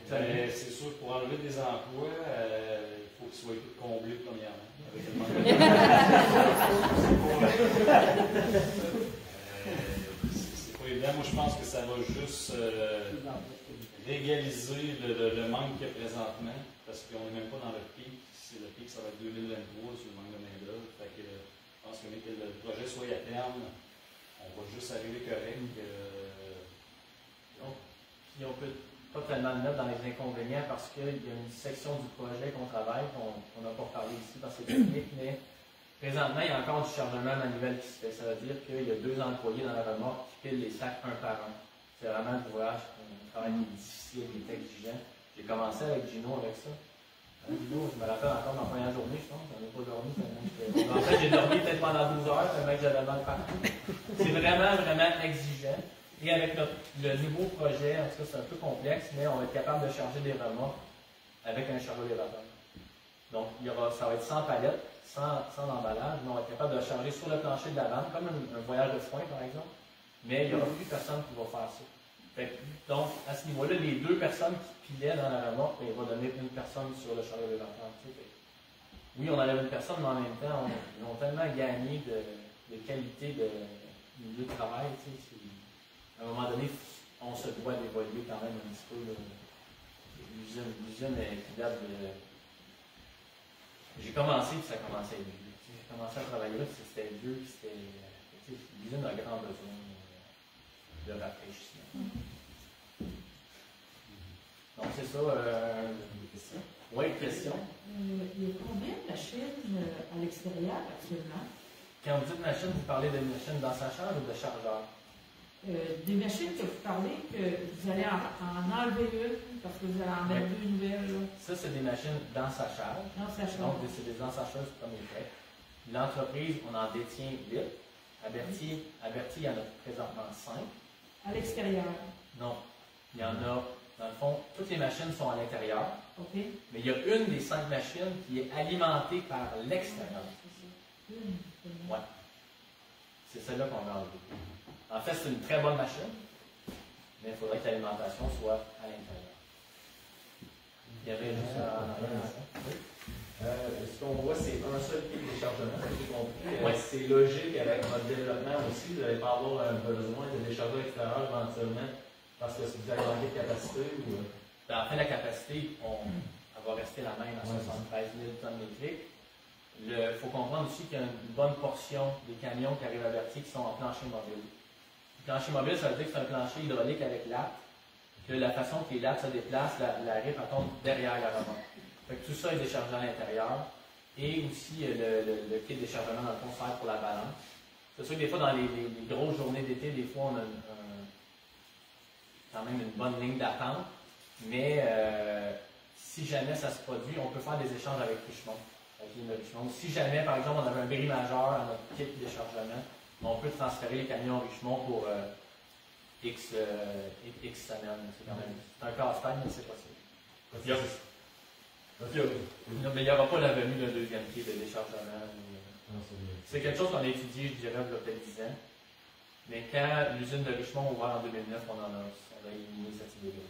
Tony. C'est sûr que pour enlever des emplois, il faut qu'ils soient tous comblés premièrement. Avec le manque c'est pas évident. Moi, je pense que ça va juste régaliser le manque qu'il y a présentement, parce qu'on n'est même pas dans le pic. C'est le pic, ça va être 2023 sur le manque de main-d'œuvre. Fait que je pense que dès que le projet soit à terme, on va juste arriver correct. Puis on peut pas tellement le mettre dans les inconvénients parce qu'il y a une section du projet qu'on travaille, qu'on n'a pas parlé ici parce que c'est technique, mais présentement, il y a encore du chargement manuel qui se fait. Ça veut dire qu'il y a 2 employés dans la remorque qui pilent les sacs un par un. C'est vraiment un ouvrage, un travail qui est difficile, qui est exigeant. J'ai commencé avec Gino avec ça. Gino, je me rappelle encore ma première journée, je pense. On n'a pas dormi. En fait, j'ai dormi peut-être pendant 12 heures, tellement que j'avais mal partout. C'est vraiment, vraiment exigeant. Et avec le nouveau projet, en tout cas, c'est un peu complexe, mais on va être capable de charger des remorques avec un chariot élévateur. Donc, ça va être sans palette, sans emballage, mais on va être capable de le charger sur le plancher de la vanne, comme un voyage de foin, par exemple. Mais il n'y aura plus personne qui va faire ça. Donc, à ce niveau-là, les 2 personnes qui pilaient dans la remorque, il va donner une personne sur le chariot élévateur. Oui, on enlève une personne, mais en même temps, ils ont tellement gagné de qualité de milieu de travail. À un moment donné, on se doit d'évoluer quand même un petit peu. L'usine qui date de. J'ai commencé, puis ça commençait à être vieux. J'ai commencé à travailler là, puis c'était vieux, puis c'était. L'usine a grand besoin de rafraîchissement. Donc, c'est ça. Oui, question. Il y a combien de machines à l'extérieur actuellement? Quand vous dites machine, vous parlez de machines d'ensachage ou de chargeur? Des machines que vous parlez, que vous allez en enlever une, parce que vous allez en mettre 2 nouvelles. Là. Ça, c'est des machines d'ensachage. Donc, c'est des ensacheuses premier trait. L'entreprise, on en détient 8. Aberti, il y en a présentement 5. À l'extérieur? Non. Il y en a, dans le fond, toutes les machines sont à l'intérieur. OK. Mais il y a une des 5 machines qui est alimentée par l'extérieur. Oui. C'est celle-là qu'on va enlever. En fait, c'est une très bonne machine, mais il faudrait que l'alimentation soit à l'intérieur. Il y avait juste en arrière. Ce qu'on voit, c'est un seul pied de déchargement, ça j'ai compris. Ouais. C'est logique avec votre développement aussi, vous n'allez pas avoir un besoin de déchargeur extérieur éventuellement, parce que si vous avez manqué de capacité ou. En fait, la capacité, elle va rester la même à 73 000 tonnes métriques. Il faut comprendre aussi qu'il y a une bonne portion des camions qui arrivent à Berthier qui sont en plancher mobile. Le plancher mobile, ça veut dire que c'est un plancher hydraulique avec latte, que la façon que les lattes se déplacent, la rip tombe derrière la remorque. Fait que tout ça est déchargé à l'intérieur. Et aussi, le kit de déchargement, dans le fond, sert pour la balance. C'est sûr que des fois, dans les grosses journées d'été, des fois, on a quand même une bonne ligne d'attente. Mais si jamais ça se produit, on peut faire des échanges avec Richemont. Si jamais, par exemple, on avait un bris majeur à notre kit de déchargement, on peut transférer les camions Richemont pour X semaines. C'est un casse-tête, mais c'est possible. Mais il n'y aura pas la venue d'un 2e kit de déchargement. C'est quelque chose qu'on a étudié, je dirais, il y a peut-être 10 ans. Mais quand l'usine de Richemont a ouvert en 2009, on a éliminé cette idée-là.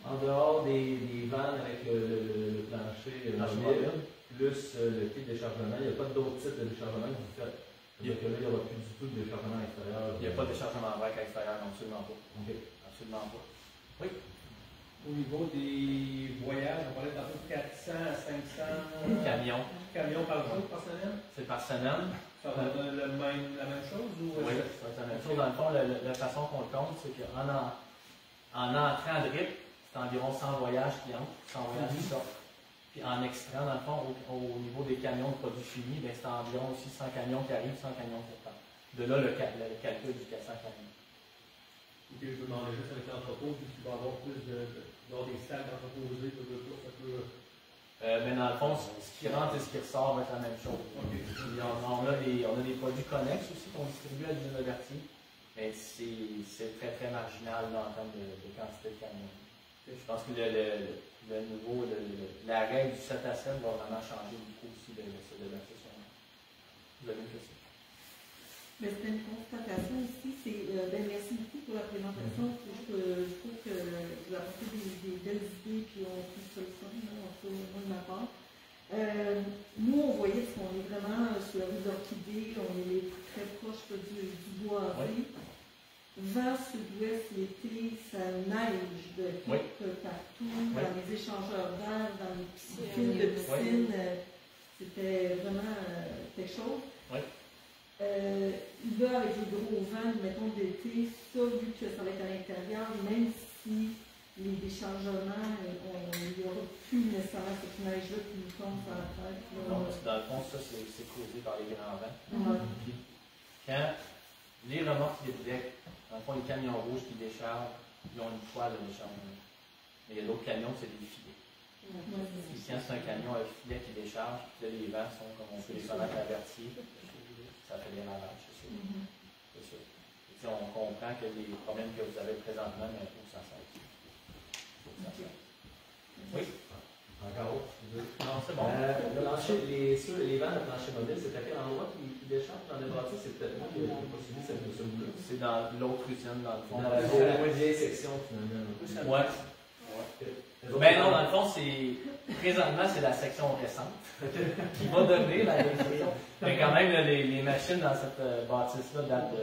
En dehors des vannes avec le plancher mobile, plus le kit de déchargement, il n'y a pas d'autres types de déchargement que vous faites. Donc là, il n'y aura plus du tout de déchargement extérieur. Il n'y a pas de déchargement à l'extérieur, non, absolument pas. Absolument pas. Oui. Au niveau des voyages, on parlait tantôt de 400 à 500 camions par jour, par semaine? C'est par semaine. Ça va être la même chose? Ou oui, ça va être la même chose. Dans le fond, la façon qu'on le compte, c'est qu'en entrant de RIP, c'est environ 100 voyages qui entrent, 100 voyages qui sortent. Puis en extrant, dans le fond, au niveau des camions de produits finis, c'est environ aussi 100 camions qui arrivent, 100 camions qui repartent. De là, le calcul du 400 camions. Ok, je me demandais juste avec l'entrepôt, puisqu'il va y avoir plus dans des stacks entreposés, ça peut. Mais dans le fond, ce qui rentre et ce qui ressort va être la même chose. Okay. Puis on a des produits connexes aussi qu'on distribue à l'usine de Berthier, mais c'est très très marginal là, en termes de quantité de camions. Je pense que le nouveau, la règle du 7 à 7 va vraiment changer beaucoup aussi de Berthier. Vous avez une question? Mais c'était une constatation ici. Merci beaucoup pour la présentation. Je trouve que vous apportez des belles idées puis on trouve une solution, de ma part. Nous, on voyait qu'on est vraiment sur la rue d'Orchidée, on est très proche du boisé. Vent sud-ouest, l'été, ça neige de partout, dans les échangeurs d'air, dans les piscines de piscine. C'était vraiment quelque chose. Là, avec les gros vents, mettons d'été, ça, vu que ça va être à l'intérieur, même si les déchargements, il n'y aura plus nécessairement cette neige-là qui nous tombe sur la tête. Non, parce que dans le fond, ça, c'est causé par les grands vents. Puis, quand les remorques qui détectent, dans le fond, les camions rouges qui déchargent, ils ont une toile de déchargement. Mais il y a d'autres camions, c'est des filets. Puis quand c'est un camion avec filet qui décharge, puis là, les vents sont comme on peut les connaître à Berthier, ça fait des ravages, c'est sûr. C'est sûr. Et on comprend que les problèmes que vous avez présentement, mais il faut que ça s'arrête. Oui? Encore autre? Non, c'est bon. Les vents de plancher mobile, c'est à quel endroit qui décharge dans les bâtiments? C'est peut-être moi qui n'ai pas suivi cette notion-là. C'est dans l'autre usine, dans le fond. Dans la vieille section, finalement. Ouais. Mais non, dans le fond, présentement, c'est la section récente qui va devenir la vieille section. Mais quand même, les machines dans cette bâtisse-là datent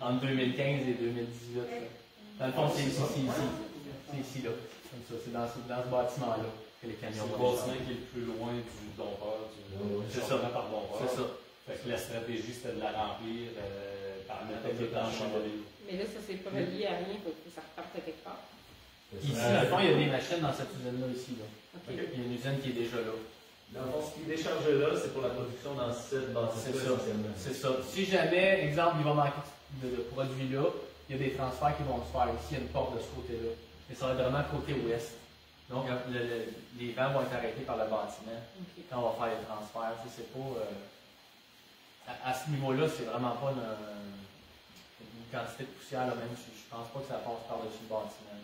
entre 2015 et 2018. Dans le fond, c'est ici. C'est ici, là. Comme ça, c'est dans ce bâtiment-là que les camions vont. C'est le bâtiment qui est le plus loin du dompeur, c'est ça. Par dompeur. C'est ça. Fait que la stratégie, c'était de la remplir par mettre des planches mobile. Mais là, ça s'est pas relié à rien, parce que ça reparte à quelque part. Ici, dans le fond, il y a des machines dans cette usine-là, ici. Là. Okay. Il y a une usine qui est déjà là. Dans le fond, ce qui décharge là, c'est pour la production dans cette bâtisse-là, essentiellement. C'est ça. Si jamais, exemple, il va manquer de produits là, il y a des transferts qui vont se faire ici, il y a une porte de ce côté-là. Mais ça va être vraiment côté ouest. Donc, les vents vont être arrêtés par le bâtiment quand on va faire les transferts. C'est pas. À ce niveau-là, c'est vraiment pas une quantité de poussière, là, même. Je pense pas que ça passe par-dessus le bâtiment.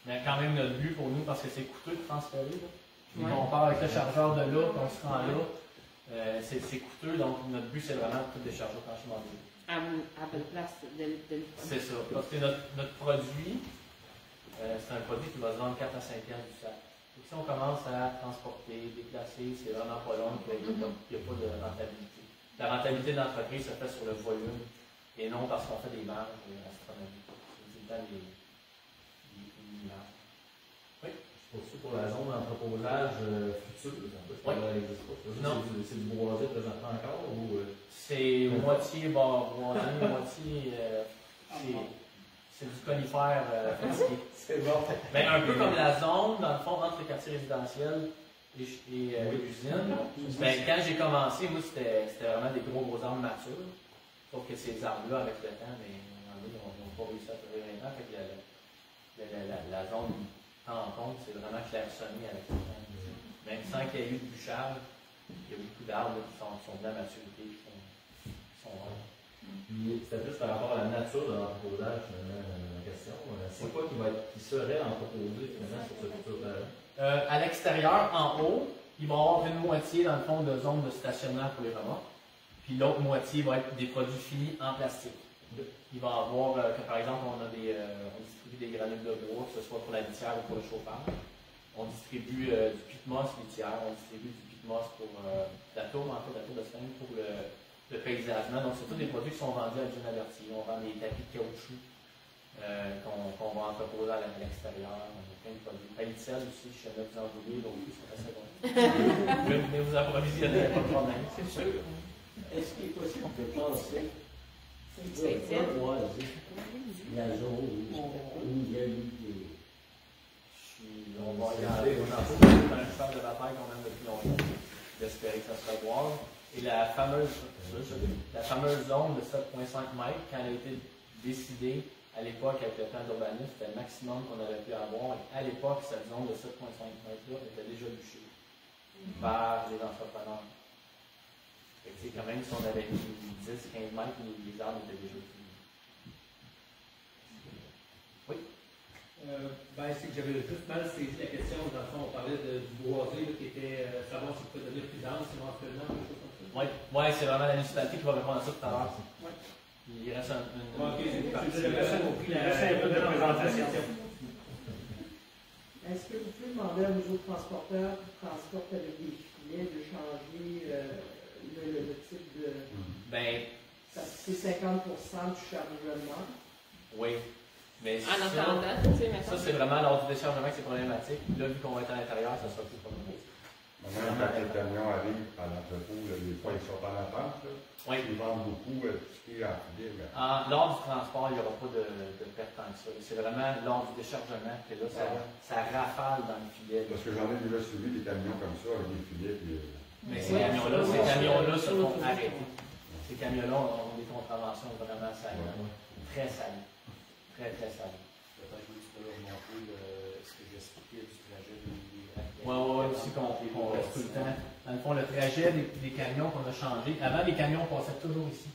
Mais quand même, notre but pour nous, parce que c'est coûteux de transférer. Là. Puis on part avec le chargeur de là, puis on se rend là. C'est coûteux, donc notre but, c'est vraiment de tout décharger au plancher mobile. À bonne place de C'est ça. Parce que notre produit, c'est un produit qui va se vendre 4 à 5 piastres du sac. Donc, si on commence à transporter, déplacer, c'est vraiment pas long, il n'y a pas de rentabilité. La rentabilité de l'entreprise se fait sur le volume et non parce qu'on fait des marges astronomiques. C'est tout le temps des marges. Oui? Aussi pour la zone d'entreposage future, c'est du boisé présentement encore ou c'est moitié boisé, moitié c'est du conifère fatigué. C'est bon. Ben, un peu comme la zone, dans le fond, entre le quartier résidentiel et l'usine. Ben, quand j'ai commencé, moi, c'était vraiment des gros arbres matures. Sauf que ces arbres-là, avec le temps, mais ils n'ont pas réussi à trouver vraiment. Fait que la zone tampon, c'est vraiment clairsemé avec le temps. Mais sans qu'il y ait eu de bûchage, il y a beaucoup d'arbres qui sont de la maturité, qui sont ronds. Puis, c'était plus par rapport à la nature de l'entreposage, la question. C'est quoi qui serait entreposé finalement sur ce futur terrain? À l'extérieur, en haut, il va y avoir une moitié, dans le fond, de zone de stationnement pour les remorques. Puis l'autre moitié va être des produits finis en plastique. Il va y avoir, par exemple, on distribue des granules de bois, que ce soit pour la litière ou pour le chauffage. On distribue du pitmos litière, on distribue du pitmos pour la tour, en fait, la tour de semaine pour le paysagement. Donc, c'est tous des produits qui sont vendus à l'usine Berthier. On vend des tapis de caoutchouc qu'on va entreposer à l'extérieur. On a plein de produits. Pailletelle aussi, je sais pas vous en voulez, donc ça fait ça bon. Mais vous approvisionner, pas de problème. C'est sûr. Est-ce qu'il est possible de penser la zone où il y a eu des. On va regarder. On a un cheval de bataille quand même depuis longtemps. d'espérer que ça se revoie. Et la fameuse zone de 7,5 mètres, quand elle a été décidée à l'époque avec le plan d'urbanisme, c'était le maximum qu'on aurait pu avoir. Et à l'époque, cette zone de 7,5 mètres-là était déjà bouchée par les entrepreneurs. C'est quand même si on avait mis 10-15 mètres, les arbres étaient déjà finis. Oui? C'est que j'avais juste mal saisi la question. Dans le fond, on parlait du boisé qui était savoir si peut donner plus dense éventuellement, quelque chose comme ça. Oui, c'est vraiment la municipalité qui va répondre à ça tout à l'heure. Il reste J'avais compris un peu de présentation. Est-ce que vous pouvez demander à nos autres transporteurs qui transportent avec des filets de changer le type de... C'est 50% du chargement. Oui. Mais en attendant, ça, c'est vraiment lors du déchargement que c'est problématique. Là, vu qu'on va être à l'intérieur, ça sera plus problématique. Même quand les camions arrivent à l'entrepôt, des fois ils sont en attente. Ils vendent beaucoup, tickets en filet. Lors du transport, il n'y aura pas de perte tant que ça. C'est vraiment lors du déchargement que là, ça rafale dans le filet. Parce que j'en ai déjà suivi des camions comme ça avec des filets. Mais ces camions-là se font arrêter. Ces camions-là ont des contraventions vraiment salées. Très salées. Très, très salées. Peut-être que tu peux leur montrer ce que j'expliquais du trajet des Oui, aussi qu'on reste tout le temps. Dans le fond, le trajet des camions qu'on a changé. Avant, les camions passaient toujours ici.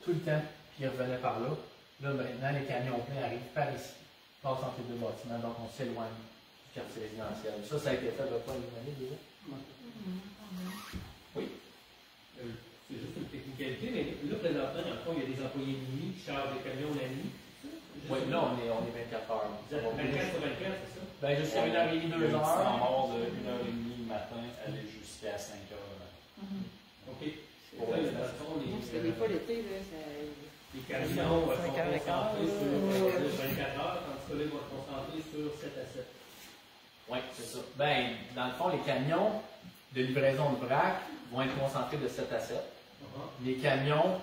Tout le temps, puis ils revenaient par là. Là, maintenant, les camions pleins arrivent par ici. Passent entre les deux bâtiments, donc on s'éloigne du quartier résidentiel. Ça a été fait il n'y a pas une année déjà. Oui. C'est juste une technicalité, mais là, présentement, dans le fond, il y a des employés de nuit qui chargent des camions la nuit. Oui, là, on est 24 heures. 24 sur 24, c'est ça? Jusqu'à 1h30, 2 heures. En mort de 1h30 le matin, aller jusqu'à 5 heures. OK. Parce que des fois, l'été, les camions vont se concentrer sur 24 heures, tandis que là, ils vont se concentrer sur 7 à 7. Oui, c'est ça. Dans le fond, les camions de livraison de vrac vont être concentrés de 7 à 7. Les camions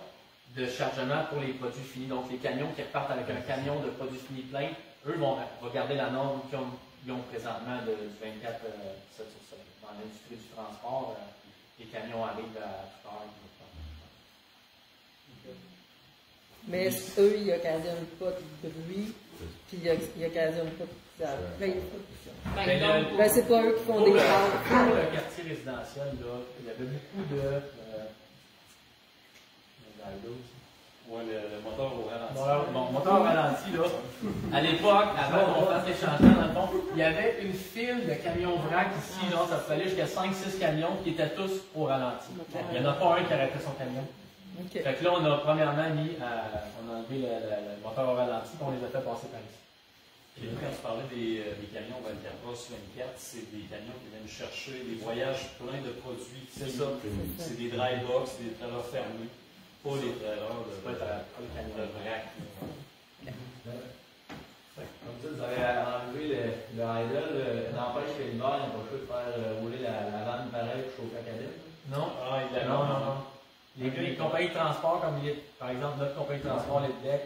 de chargement pour les produits finis, donc les camions qui repartent avec un camion de produits finis plein, eux vont regarder la norme qu'ils ont présentement du 24 7 sur 7. Dans l'industrie du transport, les camions arrivent à toute heure. Mais eux, ils n'occasionnent pas de bruit, puis ils n'occasionnent pas de c'est pas eux qui font des choses. Pour le quartier résidentiel, là, il y avait beaucoup de... Oui, le moteur au ralenti. Bon, moteur au ralenti, là. À l'époque, avant qu'on fasse les changements, dans le fond, il y avait une file de camions vrac ici, genre, ça pouvait aller jusqu'à 5-6 camions qui étaient tous au ralenti. Il n'y en a pas un qui arrêtait son camion. Fait que là, on a premièrement on a enlevé le moteur au ralenti et on les a fait passer par ici. Et là, quand tu parlais des camions 24 heures sur 24, c'est des camions qui viennent chercher des voyages pleins de produits. C'est ça. C'est des dry box, des trailers fermés. Pas les trailers de vrac. Comme ça, vous avez enlevé le idle, n'empêche que l'hiver, ils n'ont pas le choix de faire rouler la vanne pareil pour chauffer la cabine. Non. Non. Les compagnies de transport, comme par exemple notre compagnie de transport, les DEC,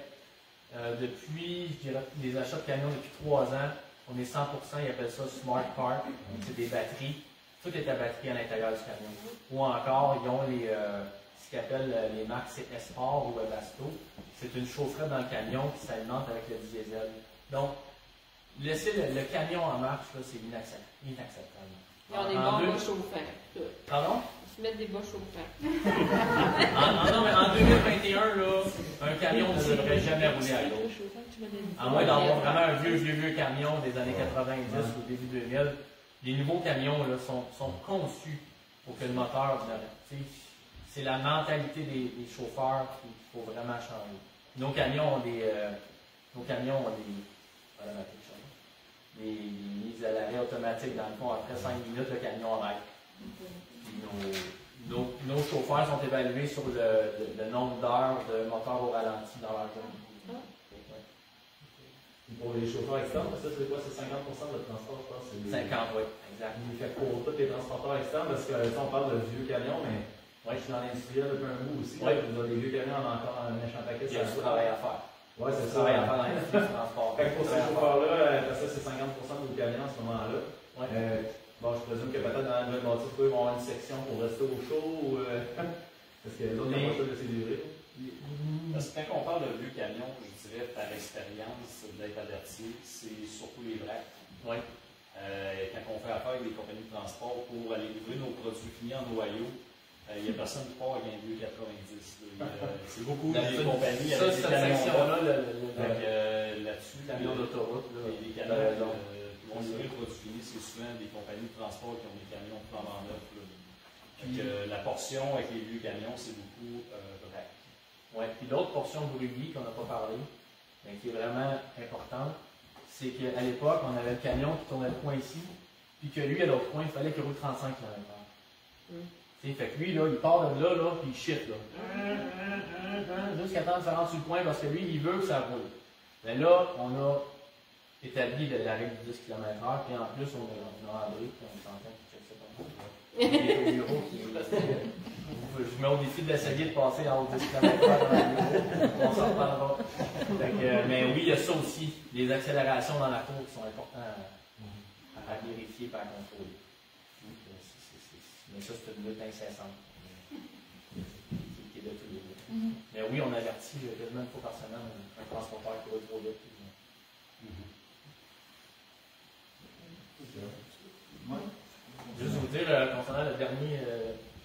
depuis, je dirais, les achats de camions depuis 3 ans, on est 100%, ils appellent ça Smart Park, c'est des batteries. Tout est à batterie à l'intérieur du camion. Ou encore, ils ont ce qu'ils appellent les marques Esport ou Webasto. C'est une chaufferette dans le camion qui s'alimente avec le diesel. Donc, laisser le camion en marche, c'est inacceptable. Ils ont des bons bas chauffants. Pardon? Ils se mettent des bas chauffants. Non, mais en 2021, là, un camion ne devrait jamais rouler à gauche. À moins d'avoir vraiment un vieux camion des années 90 ou début 2000. Les nouveaux camions là, sont conçus pour que le moteur... C'est la mentalité des chauffeurs qu'il faut vraiment changer. Nos camions ont des mises à l'arrêt automatiques. Dans le fond, après 5 minutes, le camion arrête. Nos chauffeurs sont évalués sur le nombre d'heures de moteur au ralenti dans leur journée. Pour les chauffeurs externes, ça c'est quoi? C'est 50% de votre transport, je pense. 50, oui, exact. Fait pour tous les transporteurs externes, parce que on parle de vieux camions, mais je suis dans l'industriel depuis un bout aussi. Oui. Vous avez des vieux camions encore un méchant paquet. Il y a du travail à faire. Oui, c'est ça. Travail à faire dans l'industrie du transport. Pour ces chauffeurs-là, ça c'est 50% de vos camions à ce moment-là. Ouais. Je présume que peut-être dans la nouvelle bâtisse, ils vont avoir une section pour rester au chaud, parce que les autres n'ont pas ça de laisser durer. Parce que quand on parle de vieux camion, je dirais par expérience d'être averti, c'est surtout les vracs. Oui. Quand on fait affaire avec des compagnies de transport pour aller livrer nos produits finis en Ohio, il n'y a personne qui part avec un vieux 90. C'est beaucoup de compagnies avec des camions là-dessus. Camions d'autoroute. Les camions qui vont livrer le produit fini, c'est souvent des compagnies de transport qui ont des camions flambant neufs. La portion avec les vieux camions, c'est beaucoup vrac. Oui, puis l'autre portion de rugby qu'on n'a pas parlé, mais qui est vraiment importante, c'est qu'à l'époque, on avait le camion qui tournait le coin ici, puis que lui, à l'autre coin, il fallait qu'il roule 35 km/h. Fait que lui, là, il part de là, puis il shit, là. Jusqu'à temps de se rendre sur le coin, parce que lui, il veut que ça roule. Mais là, on a établi la règle du 10 km/h, puis en plus, on a André, puis on s'entend qu'il check ça comme ça. Je mets au défi d'essayer de passer en haut de 10 km/h dans le bureau. On s'en reparlera. Mais oui, il y a ça aussi, les accélérations dans la cour qui sont importantes à vérifier et à contrôler. Mais ça, c'est une lutte incessante qui est de tous les jours. Mais oui, on avertit quasiment une fois par semaine un transporteur qui roule trop vite. Juste vous dire, concernant le dernier,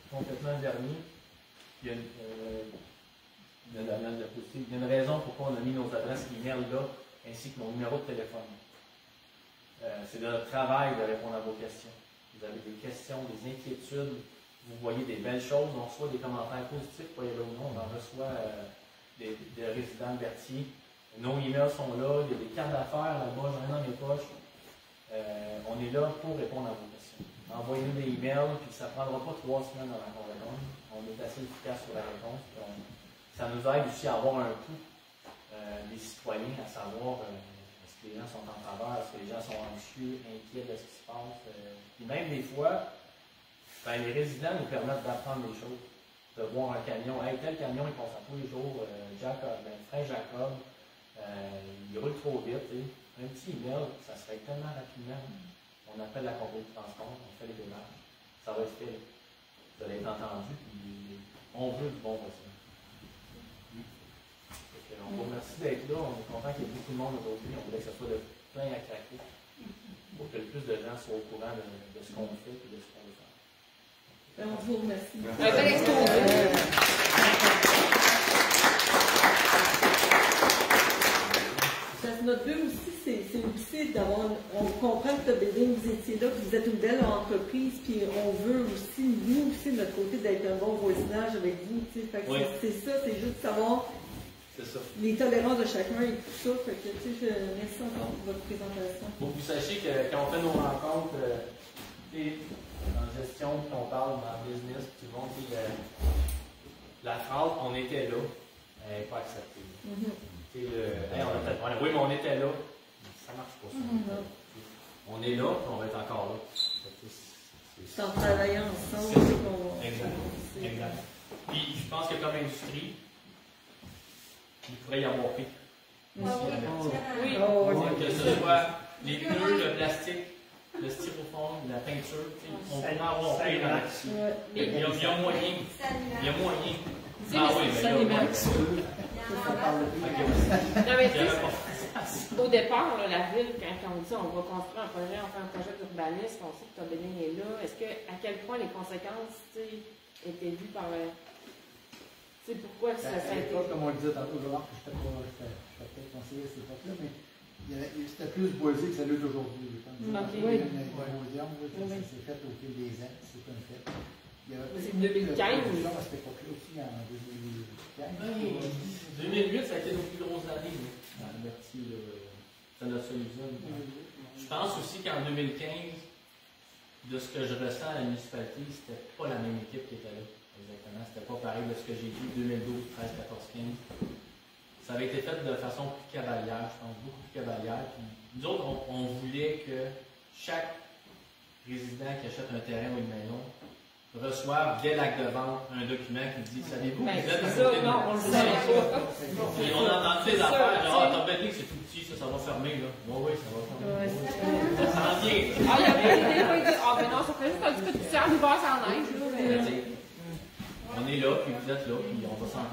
complètement le dernier, il y a une raison pourquoi on a mis nos adresses email là, ainsi que mon numéro de téléphone. C'est de notre travail de répondre à vos questions. Vous avez des questions, des inquiétudes, vous voyez des belles choses, on reçoit des commentaires positifs, croyez-le ou non, on en reçoit des résidents de Berthier. Nos emails sont là, il y a des cartes d'affaires là-bas, j'en ai dans mes poches. On est là pour répondre à vos questions. Envoyez-nous des emails, puis ça ne prendra pas 3 semaines avant qu'on réponde. On est assez efficace sur la réponse. Ça nous aide aussi à avoir un pouls des citoyens, à savoir est-ce que les gens sont en faveur, est-ce que les gens sont anxieux, inquiets de ce qui se passe. Puis même des fois, les résidents nous permettent d'apprendre des choses. De voir un camion, hey, tel camion, il passe à tous les jours, frère Jacob, il roule trop vite. Un petit email, ça se fait tellement rapidement. On appelle la compagnie de transport, on fait les démarches. Ça va être fait. Vous allez être entendu, puis on veut du bon possible. On vous remercie d'être là. On est content qu'il y ait beaucoup de monde aujourd'hui. On voulait que ça soit de plein à craquer pour que le plus de gens soient au courant de ce qu'on fait et de ce qu'on veut faire. On vous remercie. Notre but aussi, c'est aussi d'avoir, on comprend que le building, vous étiez là, que vous êtes une belle entreprise, puis on veut aussi, nous aussi, de notre côté, d'être un bon voisinage avec vous. Fait que oui. C'est ça, c'est juste savoir les tolérances de chacun et tout ça. Fait que, merci encore pour votre présentation. Pour que vous sachiez que quand on fait nos rencontres en gestion, puis on parle dans le business, puis tout le monde, la phrase « on était là », elle n'est pas acceptée. Oui, mais on était là. Ça marche pas ça. On est là, puis on va être encore là. C'est en travaillant ensemble. Exact. Puis je pense que comme industrie, il pourrait y avoir pire. Que ce soit les pneus, le plastique, le styrofoam, la peinture, on pourrait avoir pire dans l'action. Il y a moyen. Il y a moyen. Ah oui, mais il y a moyen. Au départ, là, la ville, quand on dit on va construire un projet, on fait un projet d'urbanisme, on sait que ton building est là. Est-ce que, à quel point les conséquences étaient vues par le. Pourquoi ça a été. Comme on le disait tantôt, je n'étais pas conseiller à cette époque-là, mais c'était plus boisé que ça l'est aujourd'hui. Oui. Ça s'est fait au fil des ans, c'est un fait. C'est 2015. À cette époque-là aussi, en 2015. 2008, ça a été nos plus grosses années. C'est notre solution. Je pense aussi qu'en 2015, de ce que je ressens à la municipalité, c'était pas la même équipe qui était là. Exactement. C'était pas pareil de ce que j'ai vu 2012, 13, 14, 15. Ça avait été fait de façon plus cavalière, je pense, beaucoup plus cavalière. Puis, nous autres, on voulait que chaque résident qui achète un terrain ou une maison reçoivent dès l'acte de vente un document qui dit savez-vous que vous êtes à côté de nous? On le savait pas. On a entendu des affaires, genre, ton building c'est tout petit, ça va fermer, là. Oui, ça va fermer. Ça s'en vient. En mais non, ça fait juste un petit peu de poussière d'hiver sans neige. On est là, puis vous êtes là, puis on va s'en.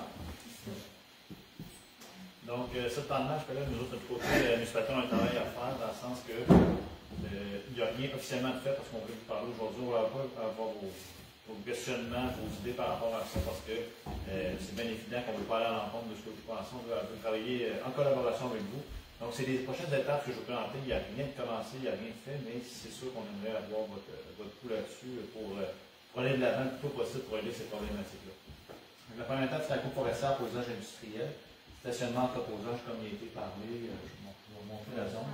Donc, cette pandémie, je peux là, nous autres, de notre côté, l'administration a un travail à faire, dans le sens que il n'y a rien officiellement de fait, parce qu'on veut vous parler aujourd'hui, on va avoir vos questionnements, vos idées par rapport à ça, parce que c'est bien évident qu'on ne veut pas aller à l'encontre de ce que vous pensez, on veut travailler en collaboration avec vous. Donc, c'est les prochaines étapes que je vais présenter. Il n'y a rien de commencé, il n'y a rien de fait, mais c'est sûr qu'on aimerait avoir votre coup là-dessus pour aller de l'avant le plus tôt possible pour aider ces problématiques-là. La première étape, c'est la coupe forestière pour usage industriel. Stationnement, entreposage, comme il a été parlé, je vais vous montrer la zone.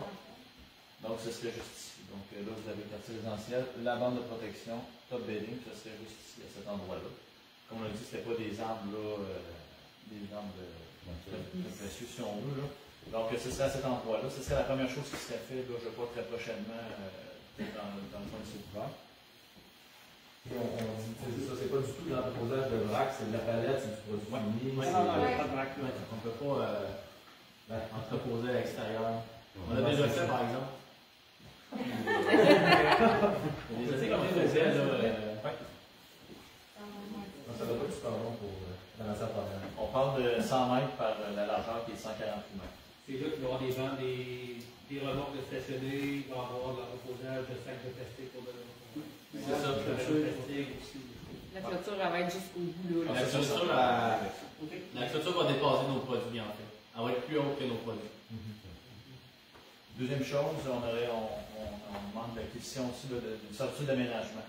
Donc, ce serait juste ici. Donc, là, vous avez le quartier résidentiel, la bande de protection, top bedding, ce serait juste ici, à cet endroit-là. Comme on l'a dit, ce n'était pas des arbres, là, des arbres précieux, si on veut, là. Donc, ce serait à cet endroit-là. Ce serait la première chose qui serait faite, là, je crois, très prochainement, dans le coin de Saint-Ouvert. C'est ça, c'est pas du tout l'entreposage de vrac, c'est de la palette, c'est du produit fini. Oui, on ne peut pas entreposer à l'extérieur. On a déjà fait, par exemple. On a déjà fait comme on faisait, là. Ça ne doit pas être super long pour lancer la première. On parle de 100 mètres par la largeur qui est 148 mètres. C'est là qu'il va y avoir des gens, des remorques de stationner, il va y avoir de l'entreposage de sacs de plastique pour de c'est ça, la clôture va être jusqu'au bout. Là. La clôture va dépasser nos produits, en fait. Elle va être plus haute que nos produits. Deuxième chose, on demande l'acquisition aussi d'une sortie d'aménagement.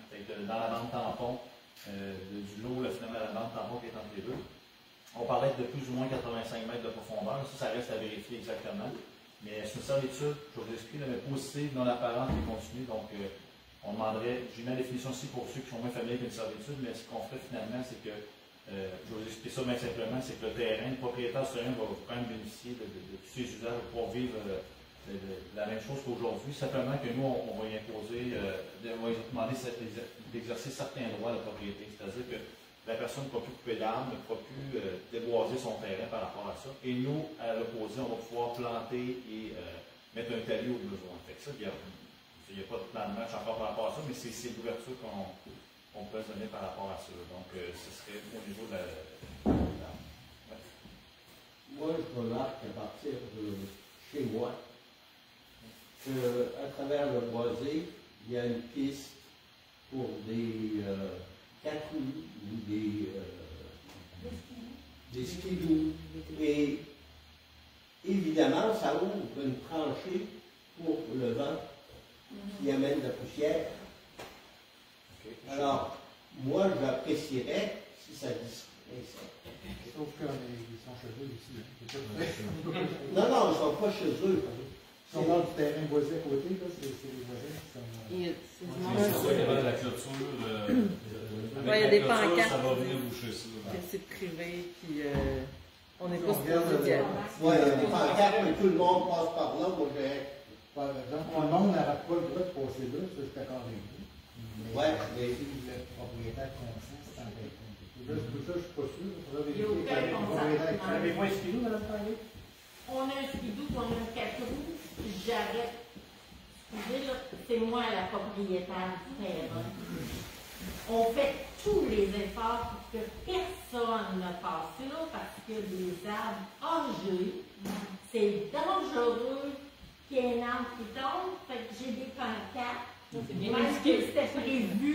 Dans la bande tampon, du lot, finalement, la bande tampon qui est entre les deux. On parlait de plus ou moins 85 mètres de profondeur. Ça reste à vérifier exactement. Mais c'est une servitude, je vous explique, mais positive, non apparente et continue. Donc, on demanderait, j'ai mis la définition aussi pour ceux qui sont moins familiers avec une servitude, mais ce qu'on ferait finalement, c'est que, je vais vous expliquer ça bien simplement, c'est que le terrain, le propriétaire sur terrain va quand même bénéficier de tous ces usages pour vivre la même chose qu'aujourd'hui. Simplement que nous, on va y imposer, on va y demander d'exercer certains droits de propriété. C'est-à-dire que la personne ne pourra plus couper d'arbres, ne pourra plus déboiser son terrain par rapport à ça. Et nous, à l'opposé, on va pouvoir planter et mettre un talus au besoin. Fait que ça, il n'y a pas de plan de match encore par rapport à ça, mais c'est l'ouverture qu'on peut donner par rapport à ça. Donc, ce serait au niveau de la. Ouais. Moi, je remarque qu'à partir de chez moi, qu'à travers le boisé, il y a une piste pour des cacous ou des skidoo. Et évidemment, ça ouvre une tranchée pour le vent qui amène de la poussière. Okay. Alors, moi, j'apprécierais si ça disparaissait. Sauf qu'ils sont chez eux ici. Non, non, ils ne sont pas chez eux. Si on parle du terrain voisin à côté, c'est les voisins qui sont. C'est ça, il y avait la clôture. Il y a des pancartes. Ça va venir boucher ça. C'est privé, puis on n'est pas supposé d'y aller. Oui, il y a des pancartes, mais tout le monde passe par là. Moi, j'ai. Par exemple, tout le monde n'aura pas le droit de passer là, ça c'est d'accord avec vous. Oui, mais le propriétaire consent, c'est en fait. Là, tout ça, je ne suis pas sûr. Il y a aucun consent. Avez-vous un skidoo, Mme Paris? On a un skidoo, on a un cacou. J'arrête. Excusez, là, c'est moi la propriétaire du terrain. On fait tous les efforts pour que personne ne passe là parce que les arbres âgés, c'est dangereux qu'il y ait un arbre qui tombe. Fait que j'ai des pancartes. Même que c'était prévu.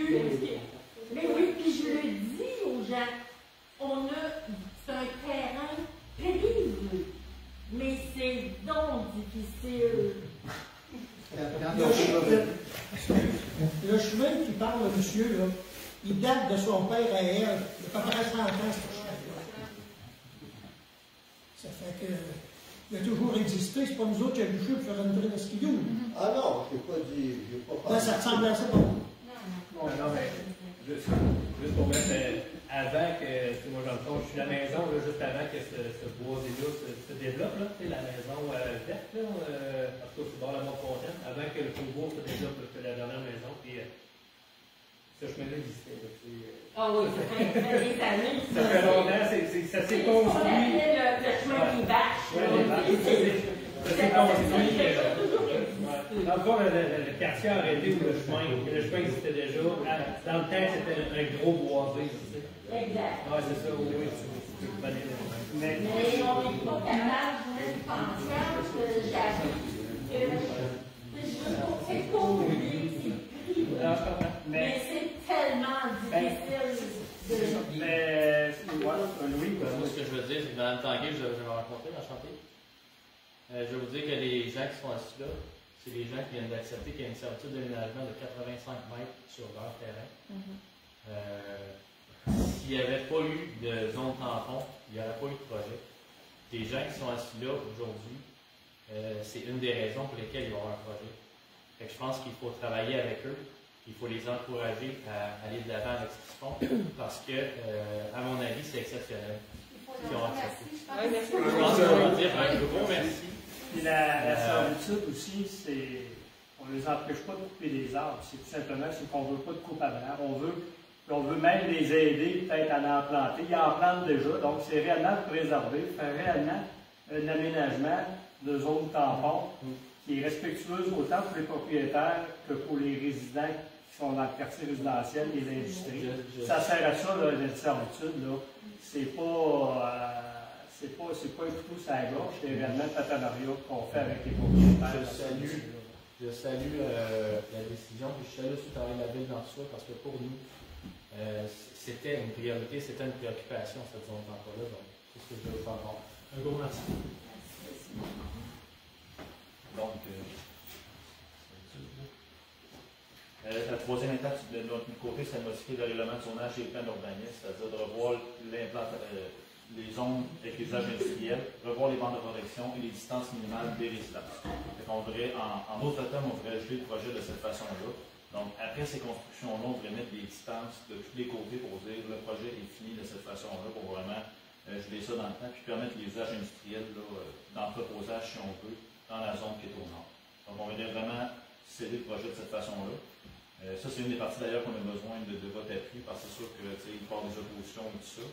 Mais oui, puis je le dis aux gens, c'est un terrain périlleux. Mais c'est donc difficile. Le chemin qui parle, monsieur, là, il date de son père à elle. Il y a à peu près 100 ans, ce chemin-là. Ça fait que il a toujours existé. C'est pas nous autres qui avons bouché pour faire une vraie skidoo. Ah non, je n'ai pas dit. Ben, ça ressemble à ça, bon. Non, mais juste pour mettre avant que, moi dans le fond, je suis la maison, là, juste avant que ce boisé-là se développe, là, la maison verte, là, parce que c'est dans la Mont-Fontaine, avant que le faubourg se développe, c'est la dernière maison, puis ce chemin-là existait. Ah oui, ça fait des années. Ça fait longtemps, ça s'est construit. Le chemin des vaches. Oui, les vaches. Ça s'est construit. de... Dans le fond, le quartier arrêté ou le chemin existait déjà. Dans le temps, c'était un gros boisé. Exact. Oui, c'est ça, oui. Mais on n'est pas capable de penser que j'habite. C'est pas oublier, mais c'est tellement difficile de... Mais, Louis, moi, ce que je veux dire, c'est que dans le temps que je vais rencontrer, enchanté. Je vais vous dire que les gens qui sont assis là, c'est les gens qui viennent d'accepter qu'il y a une servitude de déménagement de 85 mètres sur leur terrain. S'il n'y avait pas eu de zone tampon, il n'y aurait pas eu de projet. Les gens qui sont assis là aujourd'hui, c'est une des raisons pour lesquelles ils vont avoir un projet. Fait que je pense qu'il faut travailler avec eux, il faut les encourager à aller de l'avant avec ce qu'ils font, parce que, à mon avis, c'est exceptionnel. Ils ont accepté. Je pense qu'on va dire un gros merci. Puis la servitude aussi, c'est. On ne les empêche pas de couper des arbres. C'est tout simplement qu'on ne veut pas de coupe à blanc. On veut même les aider peut-être à en planter. Ils en plantent déjà, donc c'est réellement préserver, faire réellement un aménagement de zone tampon qui est respectueuse autant pour les propriétaires que pour les résidents qui sont dans le quartier résidentiel et l'industrie. Ça sert à ça, là, la servitude. C'est pas un couteau sur la gorge, c'est réellement le partenariat qu'on fait avec les propriétaires. Je salue la décision, puis je salue aussi le travail de la ville dans ça, parce que pour nous, c'était une priorité, c'était une préoccupation, cette zone d'emploi-là. Donc, c'est ce que je veux faire voir. Un gros merci. Donc, la troisième étape de notre côté, c'est de modifier le règlement de zonage et le plan d'urbanisme, c'est-à-dire de revoir les zones avec les usages industriels, revoir les bandes de protection et les distances minimales des résidences. On voudrait, en d'autres termes, on voudrait geler le projet de cette façon-là. Donc, après ces constructions-là, on voudrait mettre des distances de tous les côtés pour dire le projet est fini de cette façon-là, pour vraiment geler ça dans le temps, puis permettre les usages industriels d'entreposage, si on veut, dans la zone qui est au nord. Donc, on voudrait vraiment céder le projet de cette façon-là. Ça, c'est une des parties d'ailleurs qu'on a besoin de votre appui, parce que c'est sûr qu'il y a des oppositions et tout ça.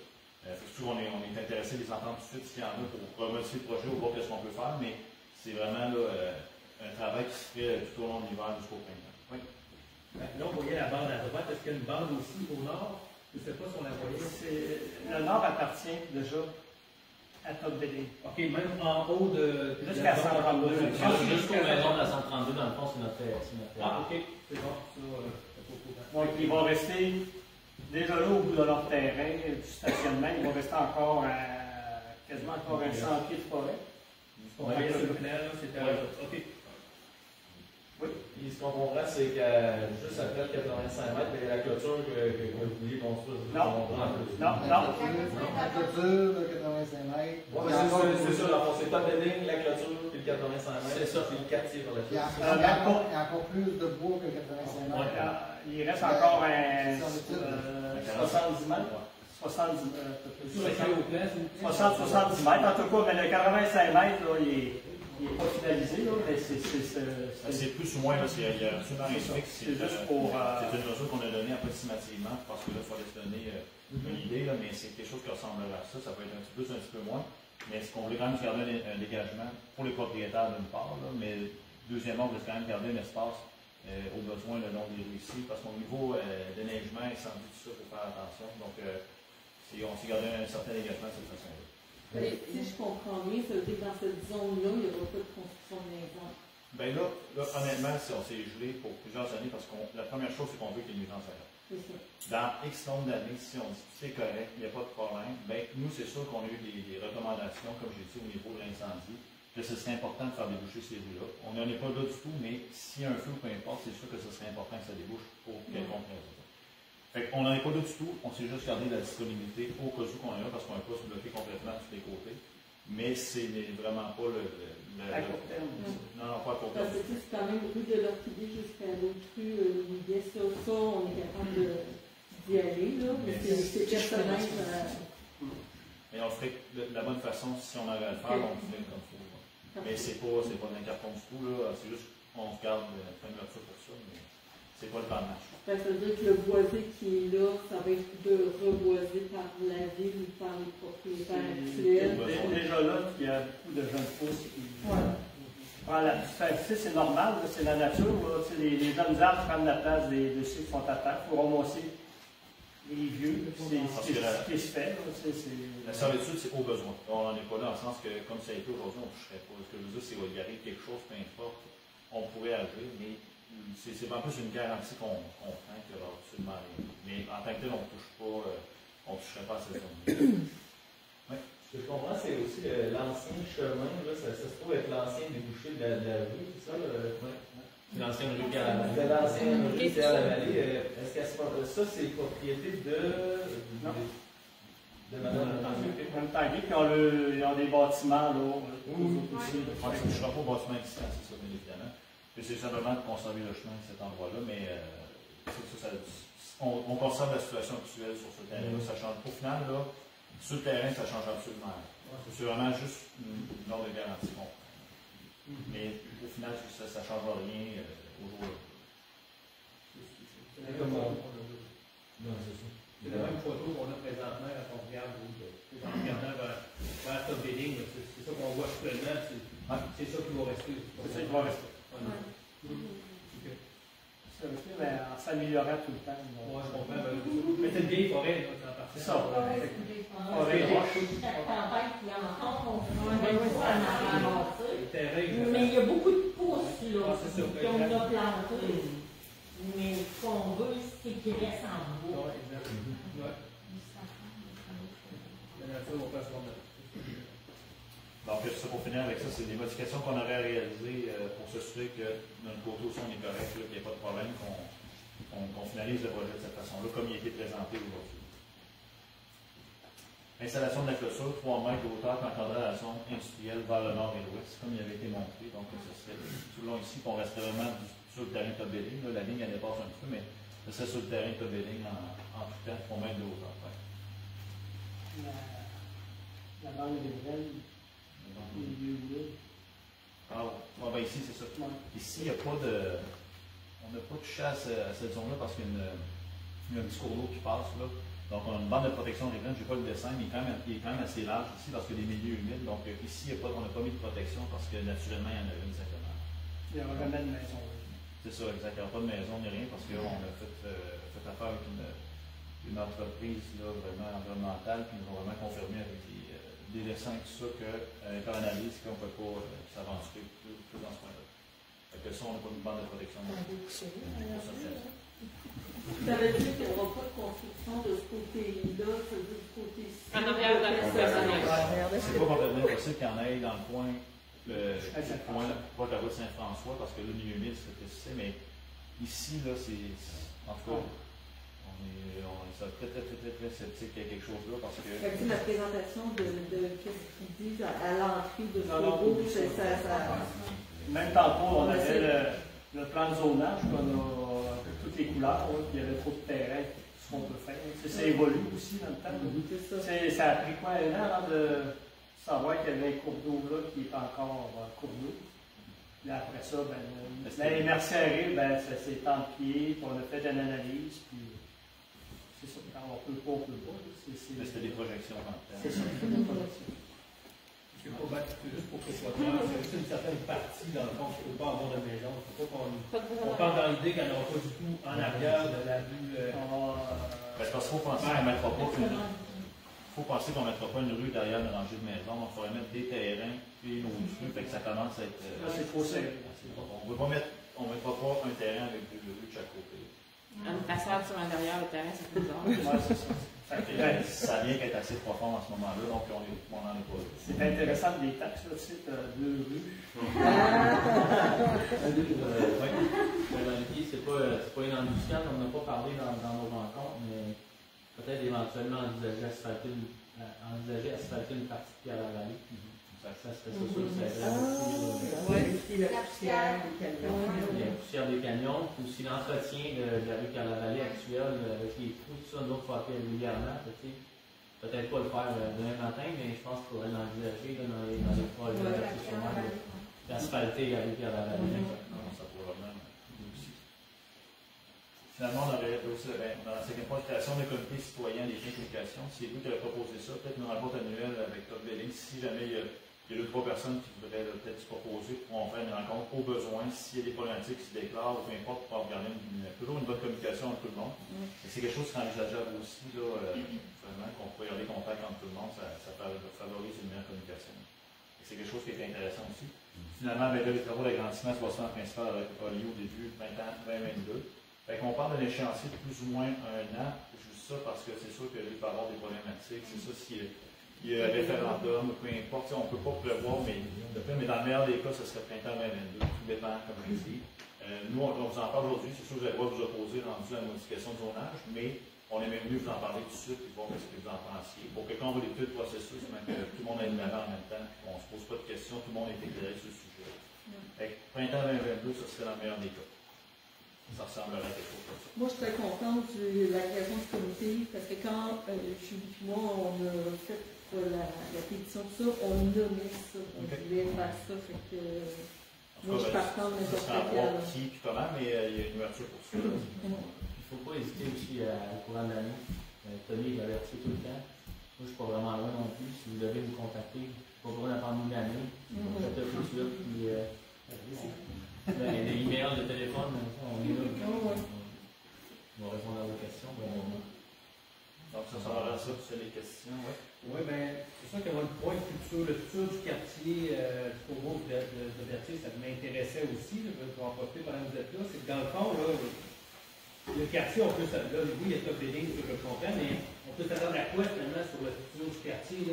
Surtout, on est intéressé de les entendre tout de suite s'il y en a pour remodifier le projet ou voir qu'est-ce qu'on peut faire, mais c'est vraiment un travail qui se fait tout au long de l'hiver jusqu'au printemps. Oui. Là, on voyait la bande à droite. Est-ce qu'il y a une bande aussi au nord? Je ne sais pas si on la voyait. Le nord appartient déjà à Top Bédé. OK, même en haut de... Jusqu'à 132. Jusqu'au maison de la 132, dans le fond, c'est notre terre. Ah, OK. C'est bon. Donc, ils vont rester déjà là au bout de leur terrain du stationnement. Ils vont rester encore quasiment encore à 100 pieds de forêt. Ce qu'on voyait sur le plan, c'était... OK. Oui. Et ce qu'on comprend, c'est que juste après le 85 mètres, il y a la clôture que vous vouliez construire. Non. La clôture, le 85 mètres. Oui, c'est ça. C'est pas de ligne, la clôture, puis le 85 mètres. C'est ça, puis le quartier par la suite. Il y a encore plus de bois que le 85 mètres. Il reste encore 70 mètres. 70 mètres. En tout cas, mais le 85 mètres, là, il n'est pas finalisé, là, mais c'est plus ou moins, il y a absolument rien fixe. C'est une mesure qu'on a donnée approximativement, parce que là, il fallait se donner une idée, là, mais c'est quelque chose qui ressemblera à ça. Ça peut être un petit peu plus, un petit peu moins. Mais ce qu'on voulait quand même garder un dégagement pour les propriétaires d'une part, là, mais deuxièmement, on voulait quand même garder un espace au besoin le long des rues ici, parce qu'au niveau déneigement, incendie, tout ça, il faut faire attention. Donc, on s'est gardé un certain dégagement de cette façon-là. Si je comprends bien, ça veut dire que dans cette zone-là, il n'y aura pas de construction de maison. Bien là, honnêtement, on s'est gelé pour plusieurs années parce que la première chose, c'est qu'on veut qu'il y ait une nuisance ailleurs. Dans X nombre d'années, si on dit que c'est correct, il n'y a pas de problème, bien, nous, c'est sûr qu'on a eu des recommandations, comme j'ai dit, au niveau de l'incendie, que ce serait important de faire déboucher ces rues-là. On n'en est pas là du tout, mais s'il y a un feu ou peu importe, c'est sûr que ce serait important que ça débouche pour quelconque raison. Fait qu'on n'en est pas là du tout, on s'est juste gardé la disponibilité au cas où qu'on est là, parce qu'on n'est pas bloqué complètement de tous les côtés. Mais c'est vraiment pas à court terme. Non, pas à court terme. Parce que c'est quand même rue de l'Orchidée jusqu'à l'autre rue Louis-Guet. Ça, on est capable d'y aller, là. Mais c'est personnel. Mais on ferait de la bonne façon, si on avait à le faire, on le ferait comme il faut. Mais c'est pas d'un carton du tout, là. C'est juste qu'on regarde la première fois pour ça, mais c'est pas le temps de match. Ça veut dire que le boisé qui est là, ça va être reboisé par la ville ou par les propriétaires actuels. Déjà là, il y a beaucoup de jeunes pousses qui c'est normal, c'est la nature. Les jeunes arbres prennent la place de ceux qui sont à terre. Il faut ramasser les vieux. C'est ce qui se fait. La servitude, c'est au besoin. On n'en est pas là, dans le sens que, comme ça a été aujourd'hui, on ne toucherait pas. Ce que je veux dire, c'est qu'il arrive quelque chose, peu importe, on pourrait agir, mais c'est en plus une garantie qu'on prend qu'il y aura absolument rien. Mais en tant que tel, on ne touche pas, on ne toucherait pas à cette zone. Oui. Ce que je comprends, c'est aussi l'ancien chemin, là, ça se trouve être l'ancien débouché de la rue, c'est ça? L'ancienne rue qui a la vallée. C'est l'ancienne rue qui a la vallée. Est-ce que ça, c'est propriété de Mme Tanguy? Mme Tanguy, puis ils ont des bâtiments, là. Oui. Je ne toucherai pas au bâtiment existant, c'est ça, bien évidemment. Puis c'est simplement de conserver le chemin à cet endroit-là, mais on conserve la situation actuelle sur ce terrain-là. Ça change pas. Au final, là, sur le terrain, ça change absolument rien. C'est vraiment juste une ordre de garantie qu'on prend. Mais au final, ça ne change rien au jour là. C'est la même photo qu'on a présentement quand on regarde en regardant vers Top Building. C'est ça qu'on voit actuellement. C'est ça qui va rester. C'est ça qui va rester. Mais en s'améliorant tout le temps. Moi, je comprends. Mais c'est une vieille forêt, là, en partie. C'est ça. Forêt roche. Mais il y a beaucoup de pousses, là, qu'on a plantées. Mais ce qu'on veut, c'est qu'il reste en bois. Donc, ça pour finir avec ça, c'est des modifications qu'on aurait à réaliser pour s'assurer que notre côté aussi on est correct, qu'il n'y ait pas de problème, qu'on finalise le projet de cette façon-là, comme il a été présenté aujourd'hui. Installation de la clôture, 3 mètres de hauteur qui encadrerait la zone industrielle vers le nord et l'ouest, comme il avait été montré. Donc, ce serait tout le long ici qu'on resterait vraiment sur le terrain Top Building. La ligne, elle dépasse un peu, mais ce serait sur le terrain Top Building en tout temps, 3 mètres de hauteur. Ouais. La banque des Brels. Ben ici, c'est ça. Ici, il n'y a pas de. On n'a pas touché à cette zone-là parce qu'il y a un petit cours d'eau qui passe là. Donc, on a une bande de protection des graines. Je n'ai pas le dessin, mais il est quand même assez large ici parce qu'il y a des milieux humides. Donc, ici, on n'a pas mis de protection parce que naturellement, il y en a une simplement. Il n'y aura jamais de maison. C'est ça, exact. Il n'y aura pas de maison ni rien parce qu'on a fait affaire avec une entreprise là, vraiment environnementale qui nous a vraiment confirmé avec des dessins, tout ça, qu'en analyse, qu'on ne peut pas s'aventurer plus dans ce point-là. Fait que ça, on n'a pas une bande de protection. Ça veut dire qu'il n'y aura pas de construction de ce côté-là, ça veut dire du côté-ci. En arrière de la construction. C'est pas complètement possible qu'il y en ait dans le coin, pas de la route Saint-François, parce que là, le milieu humide, c'est ce que mais ici, là, c'est. En tout cas. On est très sceptique qu'il y ait quelque chose là parce que. La présentation de qu'est-ce qu'ils disent à l'entrée de ce logo, Même tantôt, on avait le plan de zonage, qu'on a toutes les couleurs, puis il y avait trop de terrain, ce qu'on peut faire. Ça évolue aussi dans le temps. Ça a pris quoi, un an avant de savoir qu'il y avait un cours d'eau là qui est encore cours d'eau. Puis après ça, l'année mercière, ça s'est empié, puis on a fait une analyse, puis. C'est ça, quand on peut pas, on peut pas. Mais c'était des projections en temps. C'est ça, c'est des projections. Juste pour que ce soit clair, c'est une certaine partie, dans le fond, qu'il ne faut pas avoir de maison. Il ne faut pas qu'on parte dans l'idée qu'il n'y en aura pas du tout en arrière de la rue. Parce qu'il faut penser qu'on ne mettra pas qu'on mettra pas une rue derrière une rangée de maisons. Donc, il faudrait mettre des terrains puis une autre rue, fait que ça commence à être. C'est trop serré. On ne mettra pas un terrain avec deux rues de chaque côté. Une façade sur l'intérieur du terrain, c'est plus bizarre. Ouais, c'est ça. Ça vient qu'être assez profond en ce moment-là, donc on n'en est pas là. C'est intéressant des taxes, là, tu sais, deux rues. C'est pas une industrielle, on n'a pas parlé dans nos rencontres, mais peut-être éventuellement envisager asphalter une partie de Pierre-la-Vallée. Ça serait sûr que ça aiderait beaucoup. La poussière des camions. La poussière des camions, puis aussi l'entretien de la rue Pierre-la-Vallée actuelle, avec les trous, tout ça, nous autres, il faut faire régulièrement. Peut-être pas le faire demain matin, mais je pense qu'il faudrait l'envisager dans les projets d'asphalter la rue Pierre-la-Vallée. Ça pourrait vraiment aussi. Finalement, on aurait aussi, dans la cinquième point, création des comités citoyens des implications. C'est vous qui avez proposé ça, peut-être une rencontre annuelle avec Top Building, si jamais il y a Il y a 2 ou 3 personnes qui voudraient peut-être se proposer pour faire une rencontre au besoin, s'il y a des problématiques qui se déclarent, ou peu importe, pour garder toujours une bonne communication entre tout le monde. C'est quelque chose qui est envisageable aussi, là, vraiment, qu'on peut garder contact entre tout le monde, ça favorise une meilleure communication. C'est quelque chose qui est intéressant aussi. Finalement, ben, là, les travaux d'agrandissement se passent en principal avec Oli au début 2022. Fait qu'on parle de l'échéancier de plus ou moins 1 an. Je dis ça parce que c'est sûr qu'il peut y avoir des problématiques. C'est ça s'il y a un référendum, peu importe. On ne peut pas prévoir, mais dans le meilleur des cas, ce serait printemps 2022. Tout dépend, comme je dis. Nous, on vous en parle aujourd'hui. C'est sûr que vous allez devoir vous opposer rendu à la modification de zonage, mais on est même venu vous en parler tout de suite et voir ce que vous en pensiez. Pour que quand on va étudier le processus, que tout le monde ait une en même temps, qu'on ne se pose pas de questions, tout le monde est éclairé sur le sujet. Printemps 2022, ça serait dans le meilleur des cas. Ça ressemblerait à quelque chose comme ça. Moi, je suis très contente de la création du comité parce que quand Julie et moi, on a fait la pétition de ça, on nommait ça. On voulait faire ça. Fait que moi, je partage n'importe quel. Qui puis comment, mais il y a une ouverture pour ça. Il ne faut pas hésiter aussi au courant de l'année. Tony l'avertit tout le temps. Moi, je ne suis pas vraiment loin non plus. Si vous devez me contacter, je ne suis pas loin d'attendre une année. Faites le plus là, puis des emails, de téléphone, on est là. On va répondre à vos questions. Donc, ça sera ça, c'est les questions. Oui, bien, c'est sûr que le point futur, le futur du quartier du Faubourg de Berthier, ça m'intéressait aussi. Je vais en profiter pendant que vous êtes là. C'est que dans le fond, là, le quartier, on peut s'attendre, oui, il y a top building, je comprends, mais on peut s'attendre à quoi finalement sur le futur du quartier?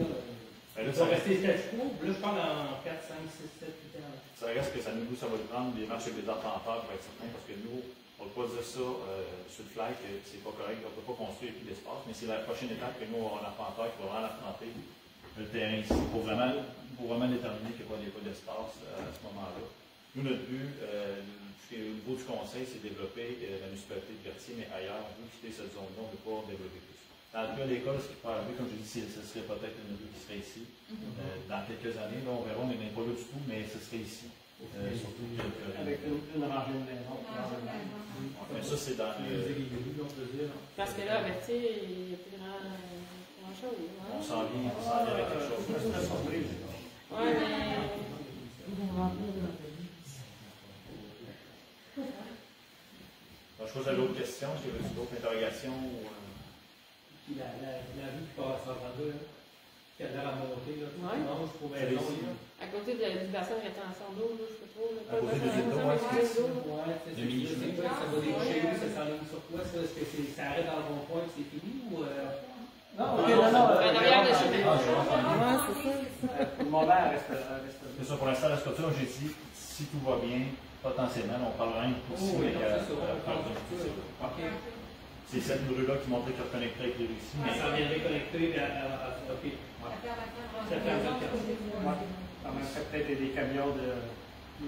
Là, ça va rester statu quo. Là, je parle en 4, 5, 6, 7, 8 ans. Ça reste que ça nous ça va prendre des marches avec des arpenteurs pour être certain, parce que nous, on ne peut pas dire ça sur le fly, que c'est pas correct, on ne peut pas construire plus d'espace, mais c'est la prochaine étape que nous, on a un arpenteur qui va vraiment arpenter le terrain ici pour vraiment déterminer qu'il n'y a pas d'espace à ce moment-là. Nous, notre but, au niveau du conseil, c'est de développer la municipalité de Berthier, mais ailleurs, on veut quitter cette zone-là, on ne veut pas développer plus. Dans le cas de l'école, ce qui peut arriver, comme je dis, ce serait peut-être une rue qui serait ici. Dans quelques années, là, on verra, on n'est pas là du tout, mais ce serait ici. Surtout avec une rangée de maison. Mais ça, c'est dans le. Parce que là, Berthier, il n'y a plus grand-chose. On s'en vient avec quelque chose. Oui, mais. Je pose à l'autre question. Est-ce qu'il y avait d'autres interrogations? Puis la rue qui passe à 132, qui a l'air à monter, là, tout ouais. Non, je trouvais long, là. À côté du bassin de rétention d'eau, je sais pas trop. À côté des étangs, ouais, c'est ça. Ça va déboucher où? Ça s'enligne sur quoi? Est-ce que ça arrête dans le rond-point et c'est fini? Ou non, ok, non. En arrière de chez moi. Ouais, c'est ça. Le moment reste. C'est ça, pour l'instant, la structure, j'ai dit, si tout va bien, potentiellement, on parlera rien pour ici, mais c'est cette rue-là qui montrait qu'elle reconnectait avec les rues ici. Mais ça viendrait connecter à OK. Ça fait quand même peut-être des camions de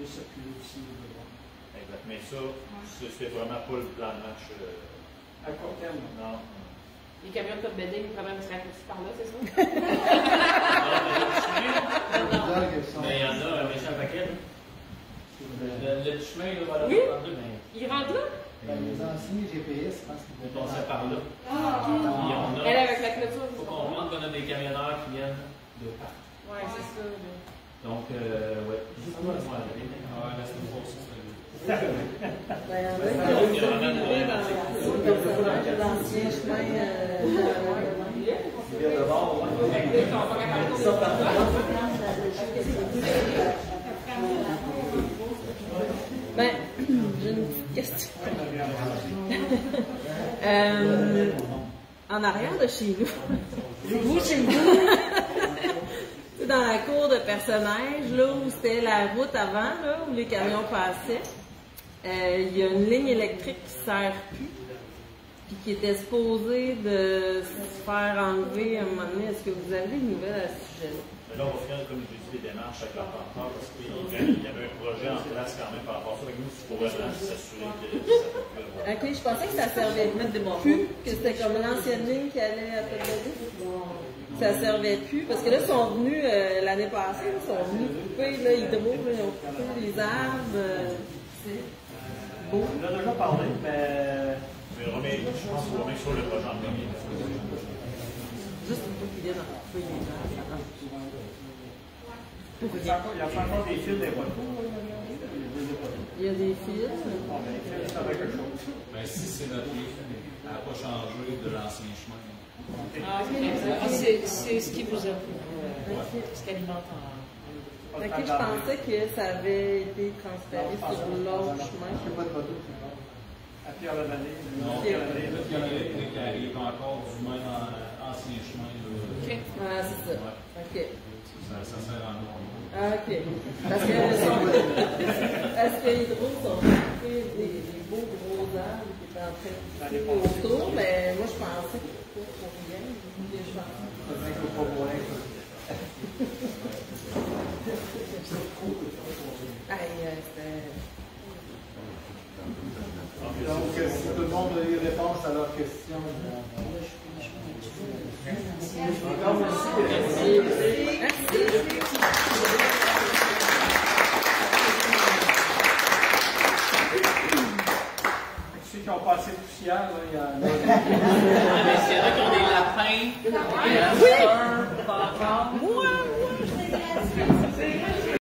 circuler aussi. Exact. Mais ça, c'est vraiment pas le plan de match. À court terme. Non. Les camions de top building, le problème serait raccourci par là, c'est ça? Mais il y en a un méchant paquet. Le chemin, là, voilà. Oui? Il rentre là? Les anciens GPS, je pense qu'ils vont passer par là. Elle avec la clôture. Il faut comprendre qu'on a des camionneurs qui viennent de partout. Oui, c'est ça. Donc, ouais. Juste moi, la semaine prochaine, c'est l'ancien chemin de bord. Ben, j'ai une petite question. En arrière de chez vous, chez vous, dans la cour de personnages, là où c'était la route avant, là, où les camions passaient, il y a une ligne électrique qui ne sert plus, puis qui était supposée de se faire enlever à un moment donné. Est-ce que vous avez des nouvelles à ce sujet-là? Là, on va faire, comme je dis, des démarches avec l'arpenteur parce qu'il y avait un projet en place quand même par rapport à ça. Avec nous, c'est pour vraiment s'assurer que ça peut plus avoir. Ok, je pensais que ça servait plus, que c'était comme l'ancienne ligne qui allait à Tête-de-Ville. Ça servait plus, parce que là, ils sont venus l'année passée, ils sont venus couper là, Hydro, ils ont coupé les arbres. On en a déjà parlé, mais. Je pense qu'on va mettre sur le projet en premier. Juste pour qu'il vienne en couper les arbres. Pour Il y a encore des fils des poteaux. Il y a des fils. Ça va quelque chose. Ben, si c'est notre ligne, elle n'a pas changé de l'ancien chemin. C'est ce qui vous a ce qui alimente en. Ok, je pensais que ça avait été transféré sur l'autre chemin. Je sais pas de moto, c'est bon. À Pierre-la-Vallée. Non, Pierre-la-Vallée, qui arrive encore du même ancien chemin. Ok. Ah, c'est ça. Ok. Ça sert à nous. Ah, ok. Parce que Hydro sont fait des beaux gros arbres qui étaient en train de pousser autour, mais moi je pensais que c'était pour rien. Ça veut dire qu'il faut pas voir ça. Donc, si tout le monde a eu réponse à leurs questions. Encore merci. Ceux qui ont passé poussière, là, il y en a. Mais c'est vrai qu'on est lapins. Oui! Moi, je